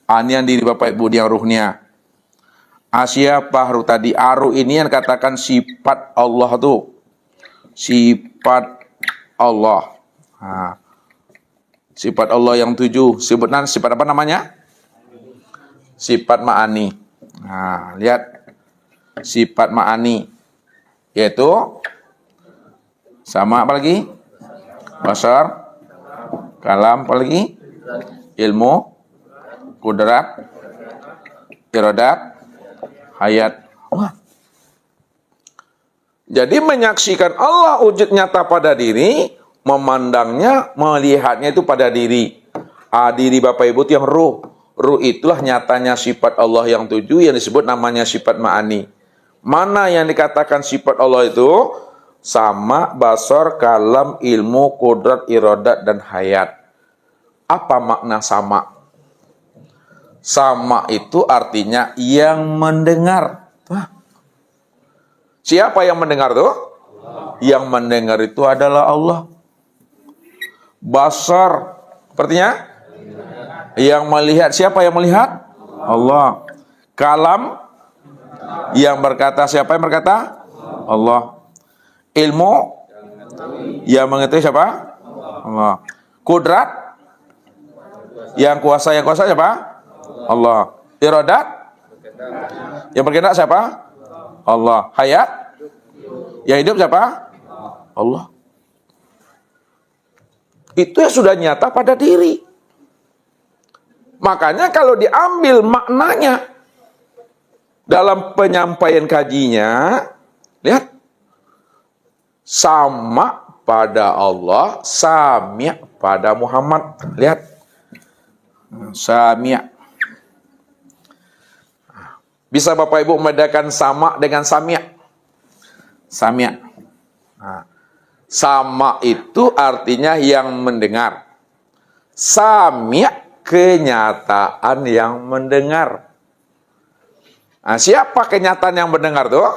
Ini yang diri Bapak Ibu yang ruhnya. Siapa ruh tadi? Aru ini yang katakan sifat Allah tuh. Sifat Allah. Sifat Allah yang 7. Sifat apa namanya? Sifat ma'ani. Nah, lihat. Sifat ma'ani. Yaitu sama apa lagi? Basar, kalam, apa lagi? Ilmu, kudrat, iradat, hayat. Wah. Jadi menyaksikan Allah wujud nyata pada diri, memandangnya, melihatnya itu pada diri. Diri Bapak Ibu itu yang ruh. Ruh itulah nyatanya sifat Allah yang 7 yang disebut namanya sifat ma'ani. Mana yang dikatakan sifat Allah itu? Sama, basar, kalam, ilmu, kudrat, iradat, dan hayat. Apa makna sama? Sama itu artinya yang mendengar. Wah. Siapa yang mendengar tuh? Yang mendengar itu adalah Allah. Basar, artinya yang melihat. Siapa yang melihat? Allah. Kalam, yang berkata. Siapa yang berkata? Allah. Ilmu, yang mengetahui siapa? Allah. Kudrat, yang kuasa siapa? Allah. Iradat, yang berkehendak siapa? Allah. Hayat, yang hidup siapa? Allah. Itu yang sudah nyata pada diri. Makanya kalau diambil maknanya dalam penyampaian kajinya, lihat. Sama pada Allah, sami' pada Muhammad. Lihat. Sami'. Bisa Bapak Ibu membedakan sama dengan sami'? Sami'. Sama itu artinya yang mendengar. Sami' kenyataan yang mendengar. Siapa kenyataan yang mendengar tuh?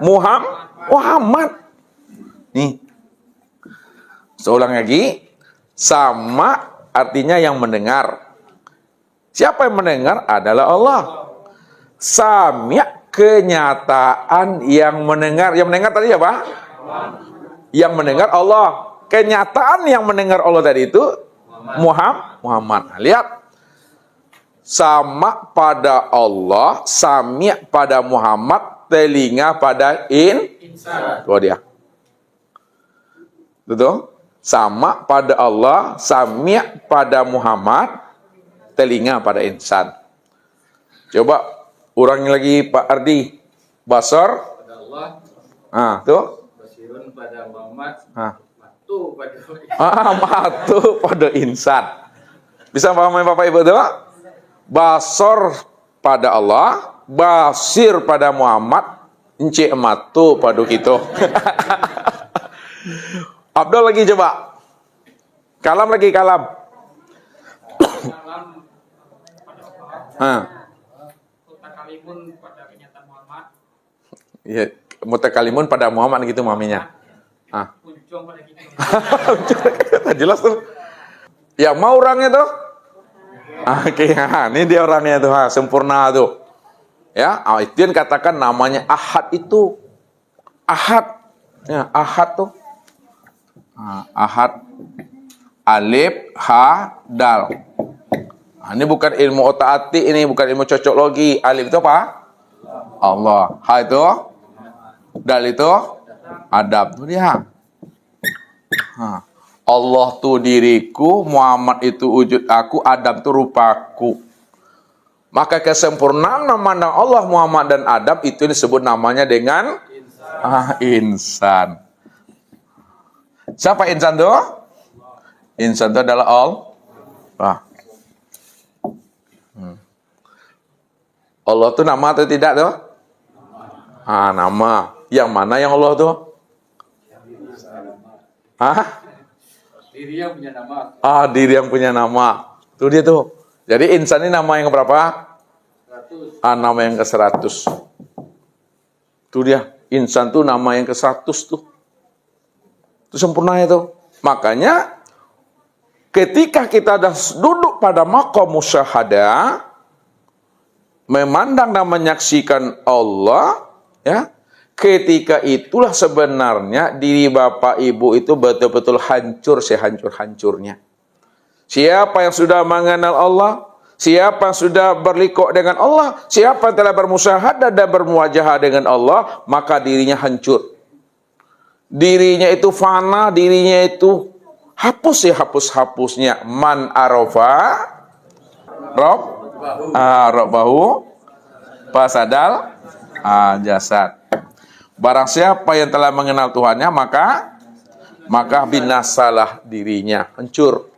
Muhammad. Nih. Seulang lagi. Sama artinya yang mendengar. Siapa yang mendengar? Adalah Allah. Sami' kenyataan yang mendengar. Yang mendengar tadi apa? Yang mendengar Allah. Kenyataan yang mendengar Allah tadi itu Muhammad. Lihat. Sama pada Allah, sami' pada Muhammad, telinga pada insan. Tuh dia. Betul? Sama pada Allah, sami' pada Muhammad, telinga pada insan. Coba ulangi lagi Pak Ardi. Basar pada Allah. Tuh. Basirun pada Muhammad. Matu pada insan. Matu pada insan. Bisa pahami Bapak Ibu tuh? Basar pada Allah, basir pada Muhammad, encik matu pada kita. Abdul lagi coba. Kalam lagi, kalam. Mutakalimun pada kenyataan Muhammad. Ya, mutakalimun pada Muhammad gitu maminya. Ujung pada kita. Jelas tuh. Ya mau orangnya tuh. Oke, ini dia orangnya tuh, sempurna tuh. Ya, itu yang katakan namanya Ahad itu. Ahad. Ya, Ahad tuh. Ahad. Alif, ha, dal. Ini bukan ilmu otak-atik, ini bukan ilmu cocok logi. Alif itu apa? Allah. Ha itu? Dal itu? Adab. Itu dia. Allah tuh diriku, Muhammad itu wujud aku, Adam tuh rupaku. Maka kesempurnaan memandang Allah, Muhammad, dan Adam itu disebut namanya dengan insan. Siapa insan tuh? Insan itu adalah Allah. Allah tuh nama atau tidak tuh? Nama. Yang mana yang Allah tuh? Diri yang punya nama. Diri yang punya nama. Itu dia tuh. Jadi insan ini nama yang berapa? 100. Nama yang ke-100. Itu dia. Insan tuh nama yang ke-100 tuh. Itu sempurna itu. Makanya ketika kita dah duduk pada maqam musyahadah, memandang dan menyaksikan Allah, ya, ketika itulah sebenarnya diri Bapak Ibu itu betul-betul hancur sehancur-hancurnya. Siapa yang sudah mengenal Allah, siapa yang sudah berlikuk dengan Allah, siapa yang telah bermusyahadah dan bermuwajahah dengan Allah, maka dirinya hancur. Dirinya itu fana, dirinya itu hapus hapus-hapusnya. Man arafa Rabbahu fasadal jasad. Barang siapa yang telah mengenal Tuhannya, maka binasalah dirinya, hancur.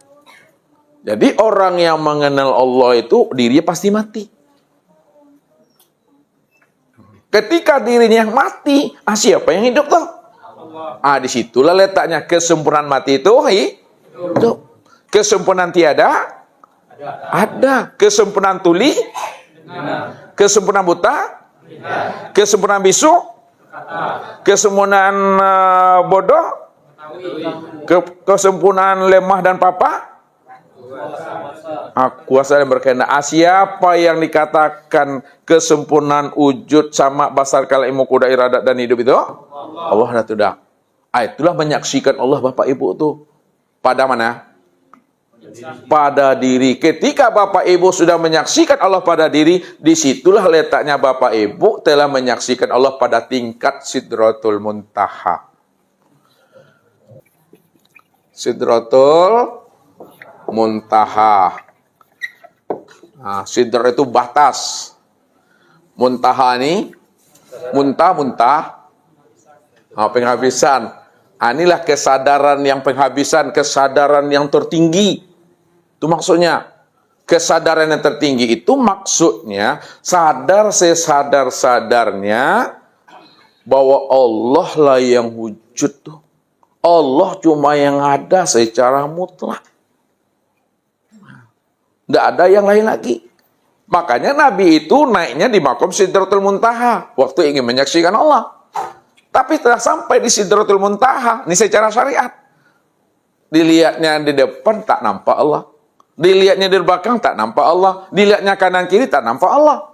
Jadi orang yang mengenal Allah itu dirinya pasti mati. Ketika dirinya mati, siapa yang hidup tuh? Disitulah letaknya kesempurnaan mati itu. Kesempurnaan tiada ada. Kesempurnaan tuli, kesempurnaan buta, kesempurnaan bisu, kesempurnaan bodoh, kesempurnaan lemah dan papa, kuasa dan berkehendak. Siapa yang dikatakan kesempurnaan wujud sama basar kala ilmu kuda iradat dan hidup itu? Allah dah tidak. Itulah menyaksikan Allah Bapak Ibu tuh. Pada mana? Pada diri. Ketika Bapak Ibu sudah menyaksikan Allah pada diri, disitulah letaknya Bapak Ibu telah menyaksikan Allah pada tingkat Sidratul Muntaha. Sidratul Muntaha. Sidr itu batas. Muntaha ini muntah penghabisan. Inilah kesadaran yang penghabisan, kesadaran yang tertinggi. Itu maksudnya. Kesadaran yang tertinggi itu maksudnya sadar sesadar-sadarnya bahwa Allah lah yang wujud tuh. Allah cuma yang ada secara mutlak. Tidak ada yang lain lagi. Makanya Nabi itu naiknya di makom Sidratul Muntaha waktu ingin menyaksikan Allah. Tapi setelah sampai di Sidratul Muntaha, ini secara syariat, dilihatnya di depan tak nampak Allah. Dilihatnya di belakang tak nampak Allah. Dilihatnya kanan kiri tak nampak Allah.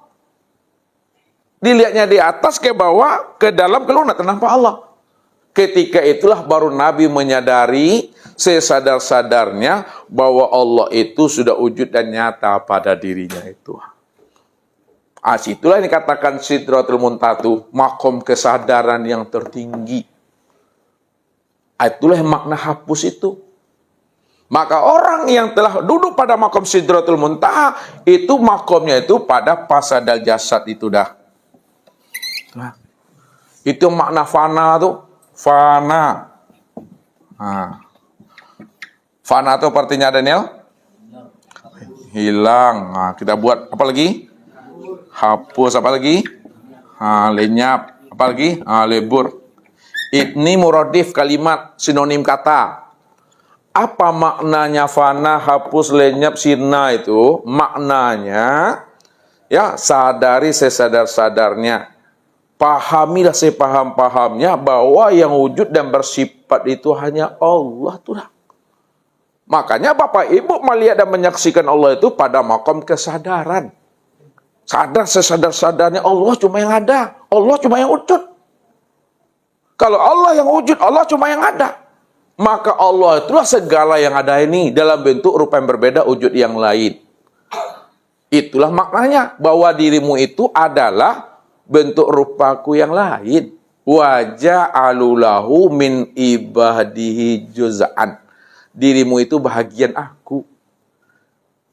Dilihatnya di atas ke bawah, ke dalam, ke luar tak nampak Allah. Ketika itulah baru Nabi menyadari sesadar-sadarnya bahwa Allah itu sudah wujud dan nyata pada dirinya itu. Situlah yang dikatakan Sidratul Muntaha, makom kesadaran yang tertinggi. Itulah makna hapus itu. Maka orang yang telah duduk pada makom Sidratul Muntaha, itu makomnya itu pada pasadal jasad itu dah. Itu makna fana tuh. Fana. Fana itu artinya Daniel? Hilang. Kita buat apa lagi? Hapus apa lagi? Lenyap. Apa lagi? Lebur. Ini muradif kalimat, sinonim kata. Apa maknanya fana, hapus, lenyap, sirna itu? Maknanya, ya sadari sesadar-sadarnya. Pahamilah sepaham-pahamnya bahwa yang wujud dan bersifat itu hanya Allah tuh. Makanya Bapak Ibu melihat dan menyaksikan Allah itu pada makom kesadaran. Sadar sesadar-sadarnya Allah cuma yang ada. Allah cuma yang wujud. Kalau Allah yang wujud, Allah cuma yang ada. Maka Allah itulah segala yang ada ini dalam bentuk rupa yang berbeda, wujud yang lain. Itulah maknanya bahwa dirimu itu adalah bentuk rupaku yang lain. Wajah alulahu min ibadihi juz'an. Dirimu itu bahagian aku.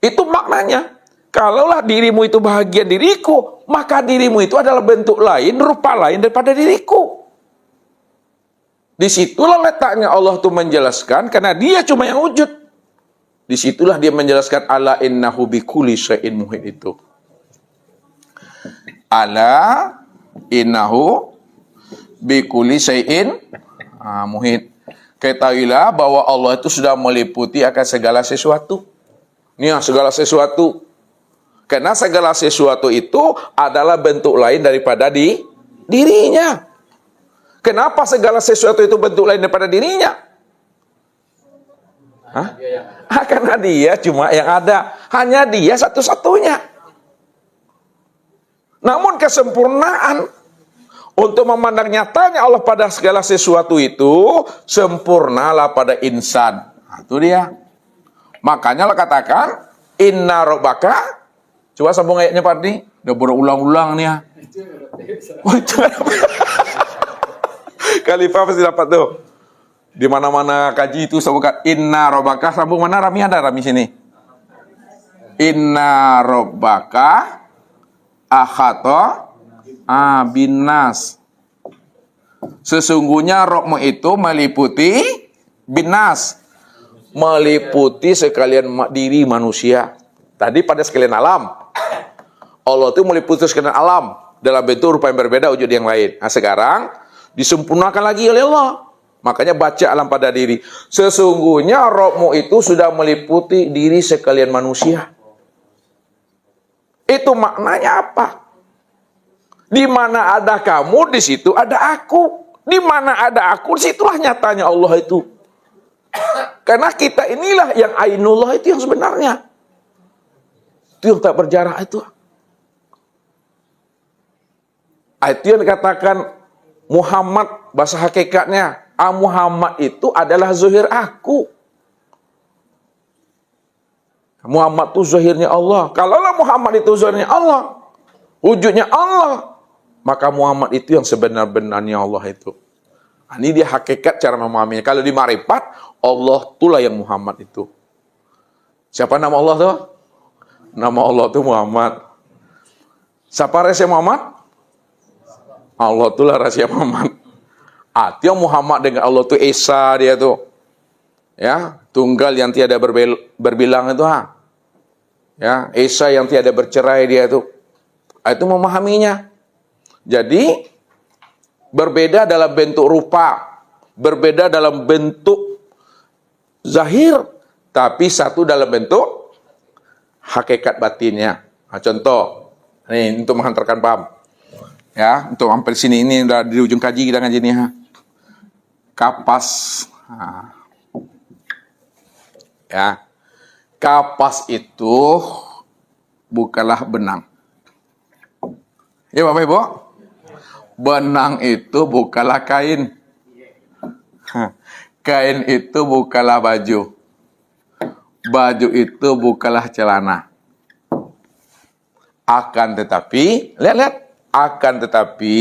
Itu maknanya. Kalaulah dirimu itu bahagian diriku, maka dirimu itu adalah bentuk lain, rupa lain daripada diriku. Disitulah letaknya Allah itu menjelaskan, karena dia cuma yang wujud. Disitulah dia menjelaskan ala innahu bikulli syai'in muhit itu. Ala innahu bikulli syai'in muhit. Ketahuilah bahwa Allah itu sudah meliputi akan segala sesuatu. Ini segala sesuatu. Karena segala sesuatu itu adalah bentuk lain daripada dirinya. Kenapa segala sesuatu itu bentuk lain daripada dirinya? Karena dia cuma yang ada. Hanya dia satu-satunya. Namun kesempurnaan Untuk memandang nyatanya Allah pada segala sesuatu itu, sempurnalah pada insan. Nah, itu dia. Makanya Allah katakan, inna rabbaka. Coba sambung ayatnya Pak Ardi. Udah berulang-ulang nih ya. Oh, itu Khalifah pasti dapat tuh. Di mana-mana kaji itu sambungkan inna rabbaka. Sambung mana Rami, ada Rami sini. Inna rabbaka akhata binas. Sesungguhnya Rabbmu itu meliputi binas, meliputi sekalian diri manusia. Tadi pada sekalian alam. Allah itu meliputi sekalian alam dalam bentuk rupa yang berbeda wujud yang lain. Nah, sekarang disempurnakan lagi oleh Allah. Makanya baca alam pada diri. Sesungguhnya Rabbmu itu sudah meliputi diri sekalian manusia. Itu maknanya apa? Di mana ada kamu, di situ ada aku. Di mana ada aku, disitulah nyatanya Allah itu. Karena kita inilah yang ainullah itu yang sebenarnya. Itu yang tak berjarak itu. Itu yang dikatakan Muhammad, bahasa hakikatnya. Muhammad itu adalah zuhir aku. Muhammad itu zahirnya Allah. Kalaulah Muhammad itu zahirnya Allah, wujudnya Allah, maka Muhammad itu yang sebenar-benarnya Allah itu. Nah, ini dia hakikat cara memahaminya. Kalau di marifat, Allah itulah yang Muhammad itu. Siapa nama Allah tuh? Nama Allah itu Muhammad. Siapa rahasia Muhammad? Allah itulah rahasia Muhammad. Itu yang Muhammad dengan Allah itu Esa dia tuh. Ya, tunggal yang tiada berbilang itu Ya, Esa yang tiada bercerai dia itu. Itu memahaminya. Jadi berbeda dalam bentuk rupa, berbeda dalam bentuk zahir, tapi satu dalam bentuk hakikat batinnya. Nah, contoh, nih untuk menghantarkan paham. Ya, untuk sampai sini ini udah di ujung kaji kita ngaji nih Kapas. Ya. Kapas itu bukanlah benang. Ya Bapak Ibu. Benang itu bukanlah kain. Kain itu bukanlah baju. Baju itu bukanlah celana. Akan tetapi, lihat-lihat. Akan tetapi,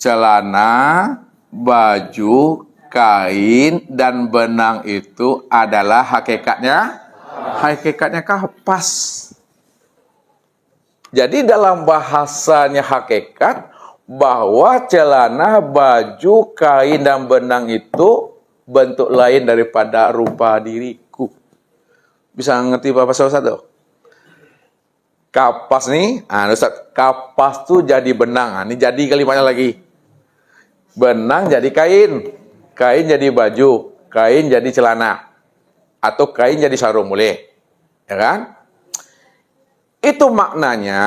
celana, baju, kain, dan benang itu adalah hakikatnya kapas. Jadi dalam bahasanya hakikat, bahwa celana, baju, kain, dan benang itu bentuk lain daripada rupa diriku. Bisa ngerti Bapak Ustaz? Kapas nih, Ustaz, kapas tuh jadi benang. Ini jadi kalimatnya lagi. Benang jadi kain, kain jadi baju, kain jadi celana, atau kain jadi sarung boleh, ya kan? Itu maknanya.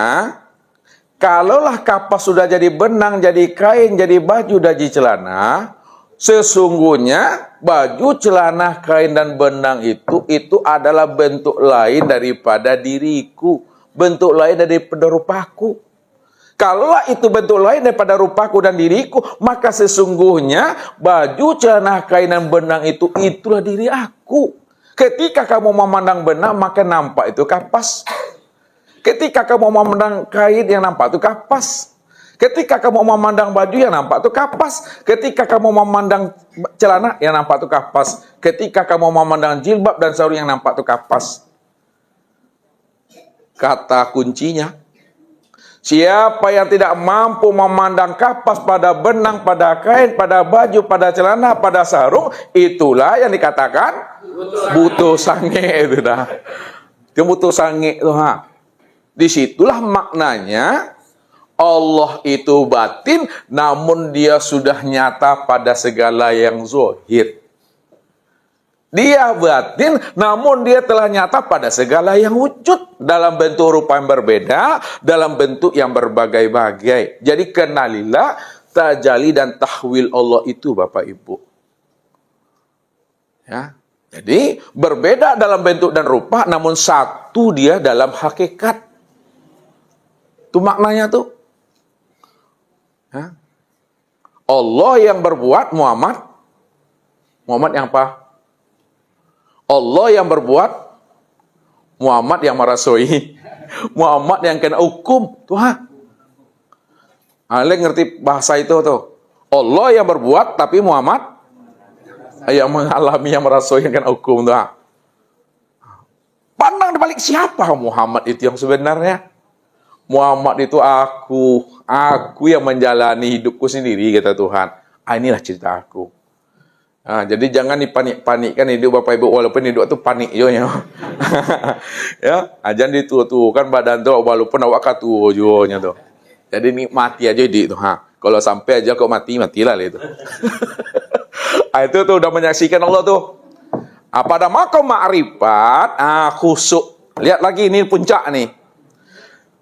Kalaulah kapas sudah jadi benang, jadi kain, jadi baju, jadi celana, sesungguhnya baju, celana, kain, dan benang itu adalah bentuk lain daripada diriku, bentuk lain daripada rupaku. Kalaulah itu bentuk lain daripada rupaku dan diriku, maka sesungguhnya baju, celana, kain, dan benang itulah diri aku. Ketika kamu memandang benang, maka nampak itu kapas. Ketika kamu memandang kain, yang nampak itu kapas. Ketika kamu memandang baju, yang nampak itu kapas. Ketika kamu memandang celana, yang nampak itu kapas. Ketika kamu memandang jilbab dan sarung, yang nampak itu kapas. Kata kuncinya, siapa yang tidak mampu memandang kapas pada benang, pada kain, pada baju, pada celana, pada sarung, itulah yang dikatakan butuh sange itu dah. Itu butuh sange itu Disitulah maknanya Allah itu batin, namun dia sudah nyata pada segala yang zahir. Dia batin, namun dia telah nyata pada segala yang wujud, dalam bentuk rupa yang berbeda, dalam bentuk yang berbagai-bagai. Jadi kenalilah tajalli dan tahwil Allah itu Bapak Ibu. Ya. Jadi berbeda dalam bentuk dan rupa, namun satu dia dalam hakikat. Itu maknanya tuh. Hah? Allah yang berbuat, Muhammad yang apa? Allah yang berbuat, Muhammad yang merasui. Muhammad yang kena hukum. Tuhan. Kalian ngerti bahasa itu tuh. Allah yang berbuat, tapi Muhammad yang mengalami, yang merasui, yang kena hukum. Tuh. Pandang dibalik siapa Muhammad itu yang sebenarnya? Muhammad itu aku yang menjalani hidupku sendiri, kata Tuhan. Inilah cerita aku. Jadi jangan dipanik-panikkan hidup Bapak Ibu, walaupun hidup itu panik ya. Ya, jangan ditutukan badan tuh walaupun awak katu jonya tuh. Jadi nikmati aja hidup tuh. Kalau sampai aja kok matilah itu. Itu tuh udah menyaksikan Allah tuh. Pada makom ma'rifat, khusuk. Lihat lagi ini puncak nih.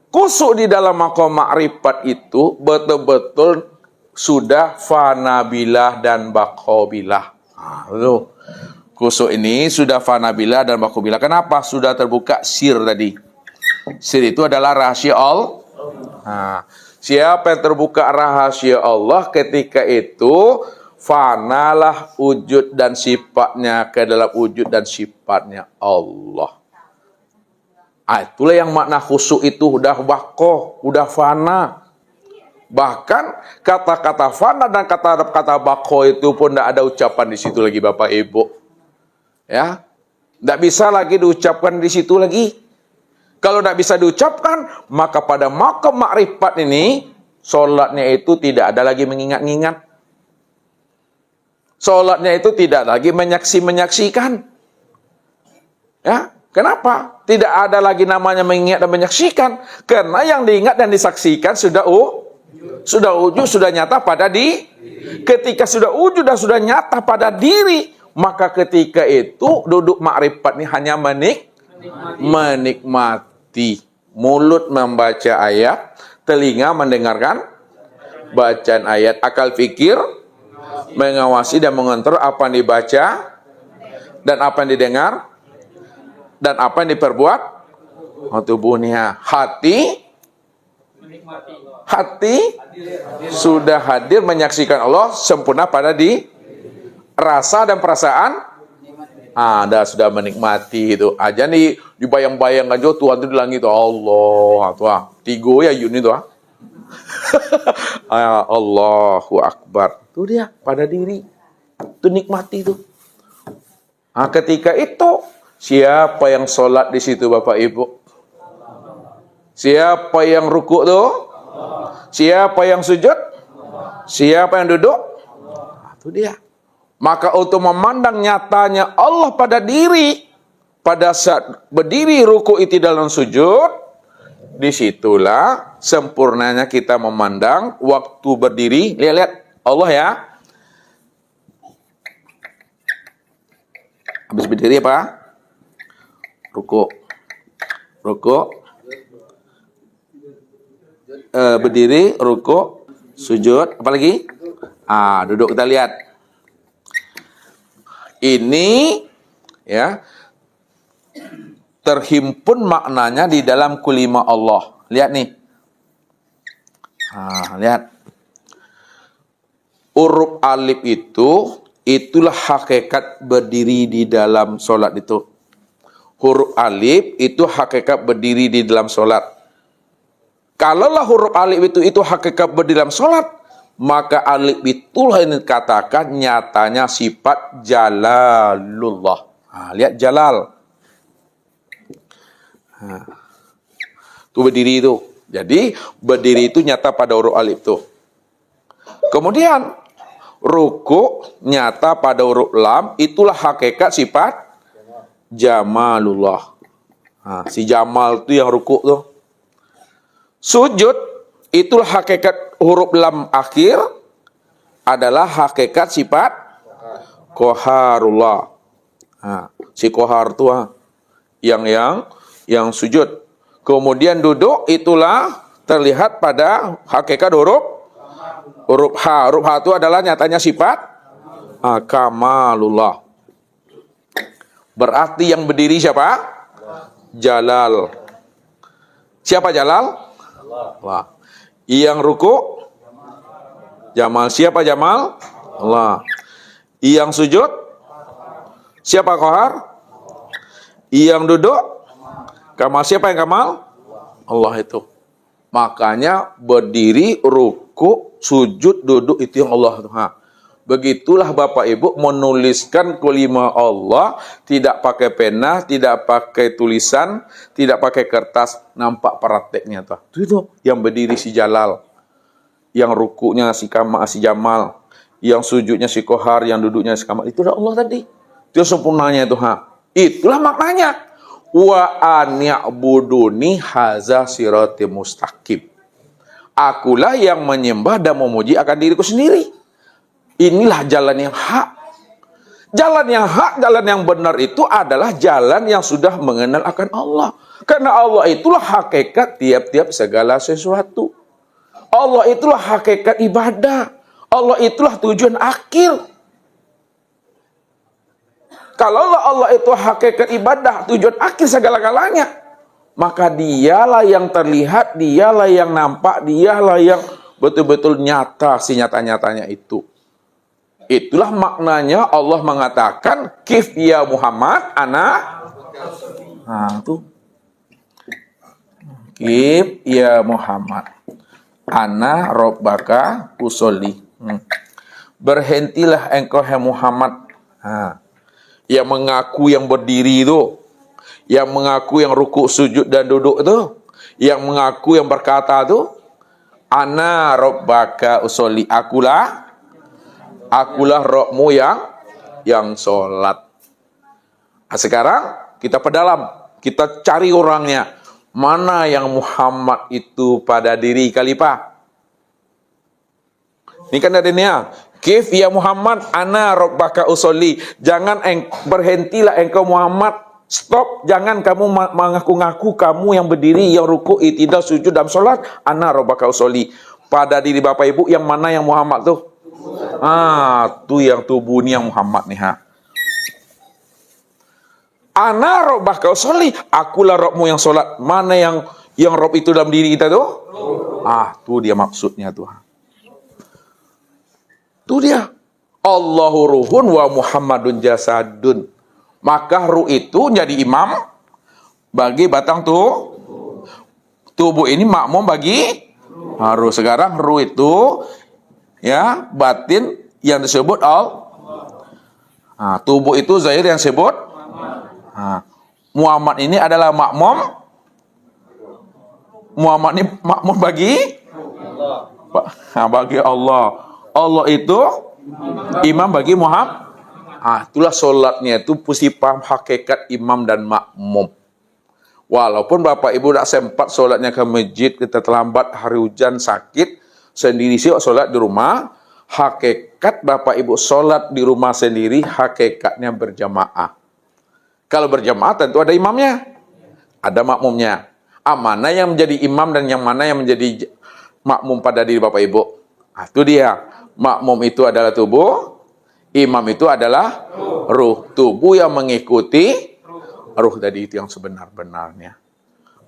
Khusuk di dalam makom ma'rifat itu betul-betul sudah fanabilah dan bakobilah. Khusuk ini sudah fanabilah dan bakobilah. Kenapa? Sudah terbuka sir tadi. Sir itu adalah rahasia Allah. Siapa yang terbuka rahasia Allah ketika itu fanalah wujud dan sifatnya ke dalam wujud dan sifatnya Allah. Itulah yang makna khusuk itu udah bakoh, udah fana. Bahkan kata-kata fana dan kata-kata bakoh itu pun tidak ada ucapan di situ lagi Bapak Ibu. Ya, tidak bisa lagi diucapkan di situ lagi. Kalau tidak bisa diucapkan, maka pada makom makrifat ini, solatnya itu tidak ada lagi mengingat-ingat. Solatnya itu tidak lagi menyaksikan. Ya, kenapa? Tidak ada lagi namanya mengingat dan menyaksikan. Karena yang diingat dan disaksikan sudah wujud, sudah nyata pada ketika sudah wujud dan sudah nyata pada diri, maka ketika itu duduk makrifat ini hanya menikmati. Mulut membaca ayat, telinga mendengarkan bacaan ayat, akal fikir mengawasi dan mengontrol apa yang dibaca dan apa yang didengar dan apa yang diperbuat tubuhnya. Hati sudah hadir menyaksikan Allah sempurna pada rasa dan perasaan. Anda sudah menikmati itu. Aja nih dibayang-bayangkan juga Tuhan itu di langit itu Allah, tuh. Tigo ya yun itu. Allahu Akbar. Itu dia pada diri. Itu nikmati itu. Ketika itu siapa yang sholat di situ Bapak Ibu? Siapa yang rukuk tuh? Siapa yang sujud? Siapa yang duduk? Itu dia. Maka untuk memandang nyatanya Allah pada diri, pada saat berdiri, rukuk, i'tidal dan sujud, disitulah sempurnanya kita memandang waktu berdiri. Lihat Allah ya. Habis berdiri apa? Rukuk. Berdiri, rukuk, sujud, apa lagi? Duduk, kita lihat. Ini ya terhimpun maknanya di dalam kulima Allah. Lihat nih. Lihat. Huruf alif itulah hakikat berdiri di dalam solat itu. Huruf alif itu hakikat berdiri di dalam solat. Kalaulah huruf alif itu hakikat berdiri dalam solat, maka alif itulah yang dikatakan nyatanya sifat jalalullah. Lihat jalal. Itu berdiri itu. Jadi berdiri itu nyata pada huruf alif itu. Kemudian ruku nyata pada huruf lam, itulah hakikat sifat jamalullah. Si Jamal itu yang ruku tuh. Sujud itulah hakikat huruf lam akhir, adalah hakikat sifat qaharullah. Si qahar itu yang sujud. Kemudian duduk itulah terlihat pada hakikat huruf H. Huruf H itu adalah nyatanya sifat kamalullah. Berarti yang berdiri siapa? Jalal. Siapa Jalal? Allah. Yang ruku? Jamal. Siapa Jamal? Allah. Yang sujud? Siapa Qahar? Yang duduk? Kamal. Siapa yang kamal? Allah itu. Makanya berdiri, ruku, sujud, duduk itu yang Allah. Begitulah Bapak Ibu menuliskan kelima Allah, tidak pakai pena, tidak pakai tulisan, tidak pakai kertas, nampak prakteknya tuh. Itu yang berdiri si Jalal, yang rukunya si Jamal, yang sujudnya si Qahar, yang duduknya si Kamal. Itulah Allah tadi. Itu sempurnanya itu. Itulah maknanya. Wa an ya'buduni haza sirati mustaqim. Akulah yang menyembah dan memuji akan diriku sendiri. Inilah jalan yang hak. Jalan yang hak, jalan yang benar itu adalah jalan yang sudah mengenal akan Allah. Karena Allah itulah hakikat tiap-tiap segala sesuatu. Allah itulah hakikat ibadah. Allah itulah tujuan akhir. Kalau Allah itu hakikat ibadah, tujuan akhir segala-galanya, maka dialah yang terlihat, dialah yang nampak, dialah yang betul-betul nyata, si nyata-nyatanya itu. Itulah maknanya Allah mengatakan, Kif ya Muhammad, ana. Nah, itu. Kif ya Muhammad, ana robbaka usolli. Berhentilah engkau hai Muhammad. Yang mengaku yang berdiri itu, yang mengaku yang rukuk, sujud dan duduk itu, yang mengaku yang berkata itu, ana robbaka usolli, akulah Rabbmu yang sholat. Nah, sekarang kita perdalam, kita cari orangnya. Mana yang Muhammad itu pada diri khalifah? Ini kan ada nih ya. Kif ya Muhammad, ana rabbaka usolli. Jangan berhentilah engkau Muhammad. Stop, jangan kamu mengaku-ngaku kamu yang berdiri, yang ruku, i'tidal, sujud dalam sholat. Ana rabbaka usolli. Pada diri Bapak Ibu yang mana yang Muhammad tuh? Tuh yang tubuh ini yang Muhammad nih Ana rabbaka usolli, akulah Rabbmu yang sholat. Mana yang Rabb itu dalam diri kita tuh? Tuh dia maksudnya tuh. Tuh dia. Allahu ruhun wa Muhammadun jasadun. Maka ruh itu jadi imam bagi batang tubuh ini makmum bagi ruh. Sekarang ruh itu ya batin yang disebut tubuh itu zahir yang disebut Muhammad ini adalah makmum. Muhammad ini makmum bagi Allah. Allah itu imam bagi Muhammad. Itulah sholatnya itu mesti paham hakikat imam dan makmum. Walaupun Bapak Ibu tidak sempat sholatnya ke masjid, kita terlambat, hari hujan, sakit, sendiri sih sholat di rumah. Hakikat Bapak Ibu sholat di rumah sendiri, hakikatnya berjamaah. Kalau berjamaah tentu ada imamnya, ada makmumnya. Mana yang menjadi imam dan yang mana yang menjadi makmum pada diri Bapak Ibu? Itu dia. Makmum itu adalah tubuh, imam itu adalah ruh. Tubuh yang mengikuti ruh tadi itu yang sebenar-benarnya.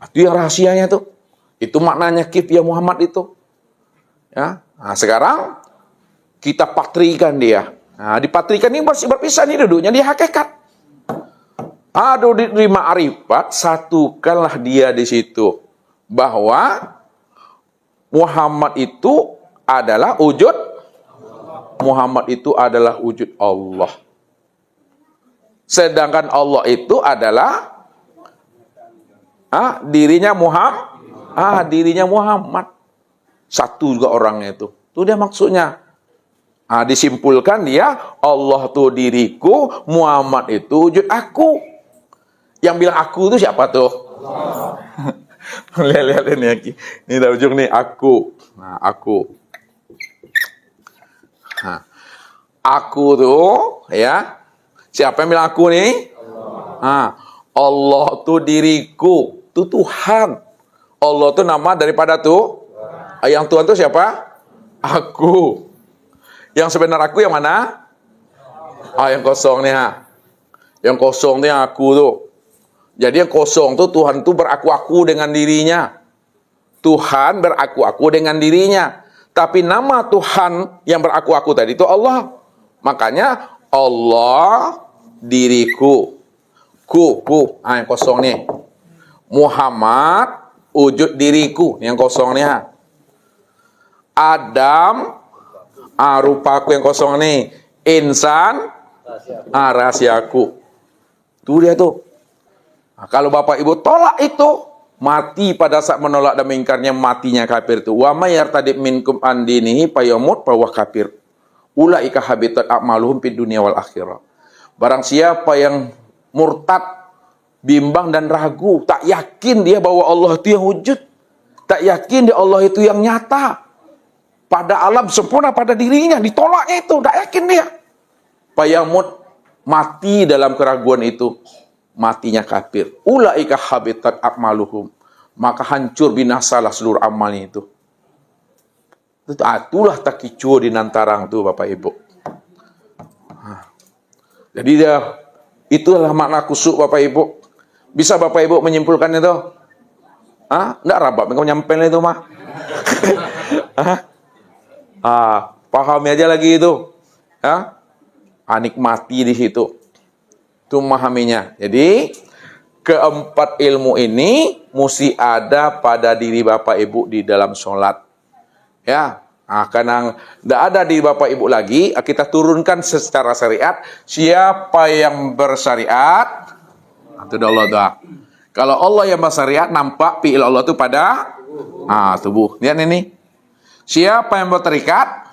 Itu yang rahasianya tuh. Itu maknanya kif ya Muhammad itu. Ya. Sekarang kita patrikan dia. Dipatrikan ini berpisah nih duduknya di hakikat. Di ma'rifat, satukanlah dia di situ bahwa Muhammad itu adalah wujud. Muhammad itu adalah wujud Allah. Sedangkan Allah itu adalah dirinya Muhammad. Dirinya Muhammad. Satu juga orangnya itu. Itu dia maksudnya. Disimpulkan dia Allah itu diriku, Muhammad itu wujud aku. Yang bilang aku itu siapa tuh? Lihat ini lagi. Ini dah ujung nih aku. Aku. Aku tuh ya. Siapa yang bilang aku nih? Allah tuh diriku, tuh Tuhan. Allah tuh nama daripada tuh. Yang Tuhan tuh siapa? Aku. Yang sebenar aku yang mana? Yang kosong nih. Yang kosong nih aku tuh. Jadi yang kosong tuh Tuhan tuh beraku-aku dengan dirinya. Tuhan beraku-aku dengan dirinya. Tapi nama Tuhan yang beraku-aku tadi itu Allah. Makanya Allah diriku. Yang kosong nih. Muhammad wujud diriku, yang kosong nih. Adam rupaku, yang kosong nih. Insan rahasiaku. Tuh dia tuh. Nah, kalau Bapak Ibu tolak itu, mati pada saat menolak dan mengingkarnya, matinya kafir itu. Wa may yartadid minkum an dinihi fayamut fa huwa kafir. Ulaika habitat a'maluhum fid dunya wal akhirah. Barang siapa yang murtad, bimbang dan ragu, tak yakin dia bahwa Allah itu yang wujud, tak yakin dia Allah itu yang nyata pada alam sempurna pada dirinya, ditolaknya itu, tak yakin dia. Fayamut, mati dalam keraguan itu, matinya kafir. Ulaika habitat a'maluhum, maka hancur binasalah seluruh amalnya itu. Itulah takicu di nantarang tuh Bapak Ibu. Jadi itulah makna kusuk Bapak Ibu. Bisa Bapak Ibu menyimpulkan itu? Enggak rabak, engkau nyampein itu mah. Pahami aja lagi itu. Nikmati di situ. Itu memahaminya. Jadi keempat ilmu ini mesti ada pada diri Bapak Ibu di dalam sholat. Ya, karena tidak ada di Bapak Ibu lagi, kita turunkan secara syariat. Siapa yang bersyariat, itu Allah doa. Kalau Allah yang bersyariat, nampak fi'il Allah itu pada tubuh. Lihat ini. Siapa yang berterikat,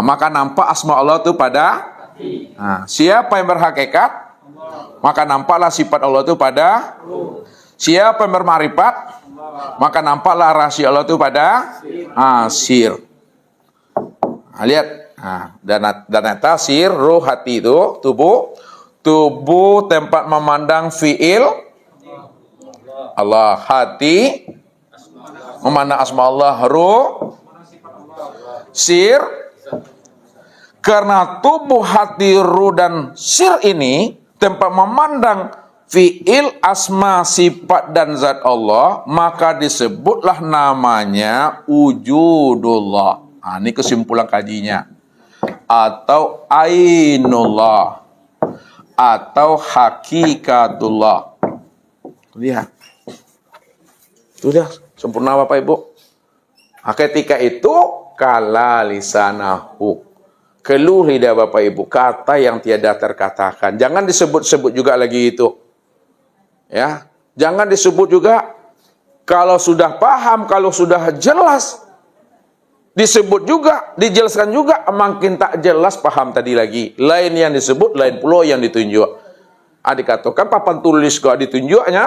maka nampak asma Allah itu pada. Siapa yang berhakikat, maka nampaklah sifat Allah itu pada. Siapa yang bermarifat, maka nampaklah rahasia Allah itu pada sir. Lihat. Dan sir, ruh, hati itu, tubuh tempat memandang fiil Allah, hati memandang asma Allah, ruh, sir. Karena tubuh, hati, ruh, dan sir ini tempat memandang fiil, asma, sifat, dan zat Allah, maka disebutlah namanya wujudullah. Ini kesimpulan kajinya. Atau ainullah. Atau hakikatullah. Lihat. Itu dia, sempurna Bapak Ibu. Ketika itu, kala lisanahu. Keluh lidah Bapak Ibu, kata yang tiada terkatakan. Jangan disebut-sebut juga lagi itu. Ya, jangan disebut juga. Kalau sudah paham, kalau sudah jelas, disebut juga, dijelaskan juga, makin tak jelas paham tadi lagi. Lain yang disebut, lain pula yang ditunjuk. Dikatakan papan tulis kok ditunjuknya,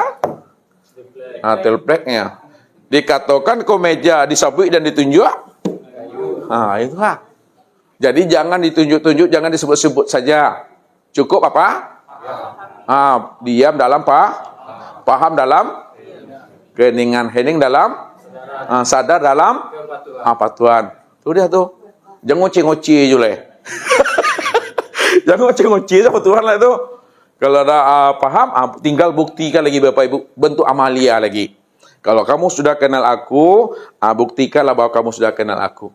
telpleknya. Dikatakan kemeja disabui dan ditunjuk. Itu Jadi jangan ditunjuk-tunjuk, jangan disebut-sebut saja. Cukup apa? Diam dalam paham dalam keningan, hening dalam sadar dalam patuhan. Tuh dia tuh. Jangan ngoci-ngoci juga. Jangan ngoci-ngoci sama Tuhan lah itu. Kalau ada paham, tinggal buktikan lagi Bapak Ibu, bentuk amalia lagi. Kalau kamu sudah kenal aku, buktikanlah bahwa kamu sudah kenal aku.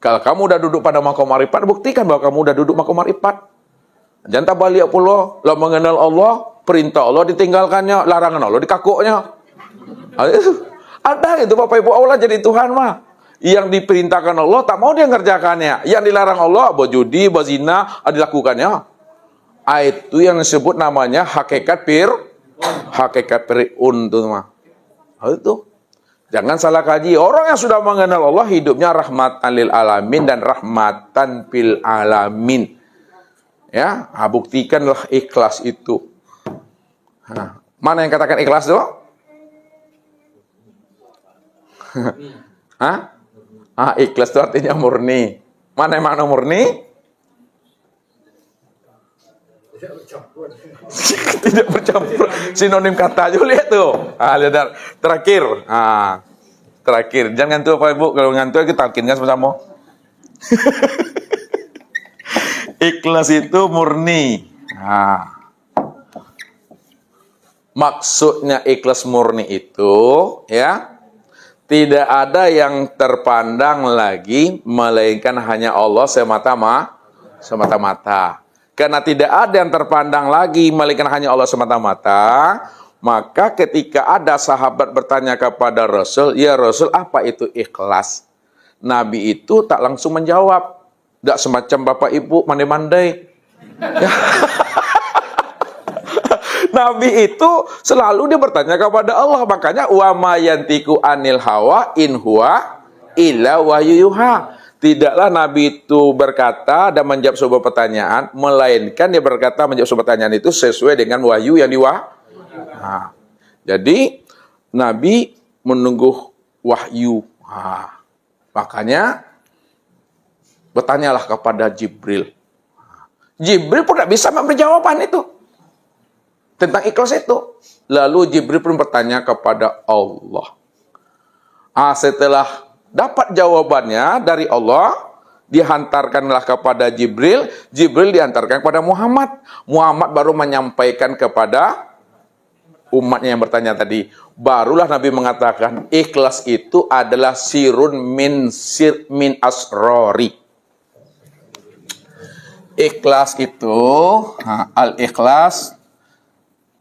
Kalau kamu udah duduk pada makom marifat, buktikan bahwa kamu udah duduk makom marifat. Jangan tak balik pula, lo mengenal Allah, perintah Allah ditinggalkannya, larangan Allah dikakuknya. Ada itu Bapak Ibu, Allah jadi Tuhan mah. Yang diperintahkan Allah tak mau dia ngerjakannya. Yang dilarang Allah, berjudi, berzina, dilakukannya. Itu yang disebut namanya hakikat fir'un itu mah. Itu. Jangan salah kaji. Orang yang sudah mengenal Allah, hidupnya rahmatan lil alamin dan rahmatan fil alamin. Ya, buktikanlah ikhlas itu. Mana yang katakan ikhlas tuh? Ikhlas itu artinya murni. Mana yang makna murni? Tidak bercampur. Sinonim kata juga lihat tuh. Lihat terakhir. Terakhir. Jangan ngantuk Pak Ibu. Kalau ngantuk kita talkinkan sama-sama. Ikhlas itu murni. Maksudnya ikhlas murni itu, ya, Tidak ada yang terpandang lagi melainkan hanya Allah semata-mata. Karena tidak ada yang terpandang lagi melainkan hanya Allah semata-mata, maka ketika ada sahabat bertanya kepada Rasul, "Ya Rasul, apa itu ikhlas?" Nabi itu tak langsung menjawab. Tidak semacam bapak ibu mandai-mandai. Nabi itu selalu dia bertanya kepada Allah. Makanya wa ma yantiku anil hawa in huwa illa wahyuha. Tidaklah Nabi itu berkata dan menjawab sebuah pertanyaan, melainkan dia berkata menjawab sebuah pertanyaan itu sesuai dengan wahyu yang Nah, jadi Nabi menunggu wahyu. Makanya bertanyalah kepada Jibril. Jibril pun tidak bisa memberi jawaban itu tentang ikhlas itu. Lalu Jibril pun bertanya kepada Allah. Setelah dapat jawabannya dari Allah, dihantarkanlah kepada Jibril. Jibril dihantarkan kepada Muhammad. Muhammad baru menyampaikan kepada umatnya yang bertanya tadi. Barulah Nabi mengatakan, ikhlas itu adalah sirun min asrori. Ikhlas itu, al-ikhlas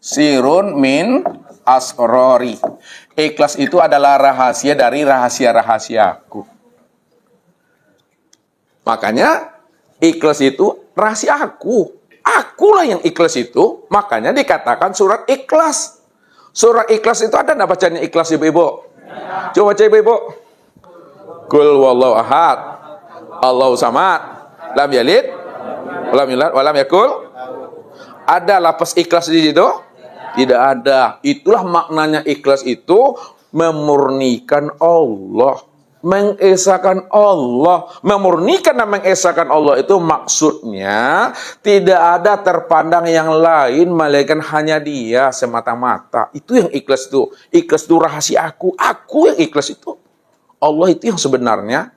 sirun min asrori. Ikhlas itu adalah rahasia dari rahasia-rahasiaku. Makanya ikhlas itu rahasia aku. Akulah yang ikhlas itu. Makanya dikatakan surat ikhlas. Surat ikhlas itu ada nggak bacanya ikhlas ibu-ibu? Coba baca ibu-ibu. Qul wallahu ahad. Allahu samad. Lam yalid. Walam yulad. Walam yakul. Ada lapas ikhlas di situ? Tidak ada. Itulah maknanya ikhlas itu, memurnikan Allah, mengesahkan Allah. Memurnikan dan mengesahkan Allah itu maksudnya tidak ada terpandang yang lain melainkan hanya Dia semata-mata. Itu yang ikhlas itu. Ikhlas itu rahasia aku yang ikhlas itu. Allah itu yang sebenarnya.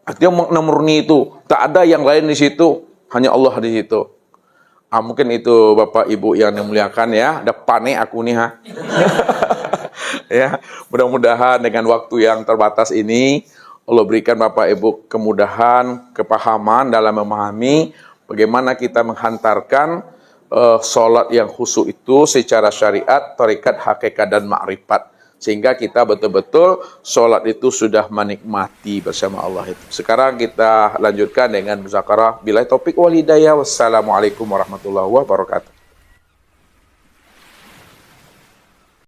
Artinya makna murni itu tak ada yang lain di situ, hanya Allah di situ. Mungkin itu Bapak Ibu yang dimuliakan ya. Ada panik aku nih ya, mudah-mudahan dengan waktu yang terbatas ini Allah berikan Bapak Ibu kemudahan, kepahaman dalam memahami bagaimana kita menghantarkan sholat yang khusyuk itu secara syariat, tarekat, hakikat dan ma'rifat. Sehingga kita betul-betul sholat itu sudah menikmati bersama Allah itu. Sekarang kita lanjutkan dengan muzakarah. Billahi taufik wal hidayah. Wassalamualaikum warahmatullahi wabarakatuh.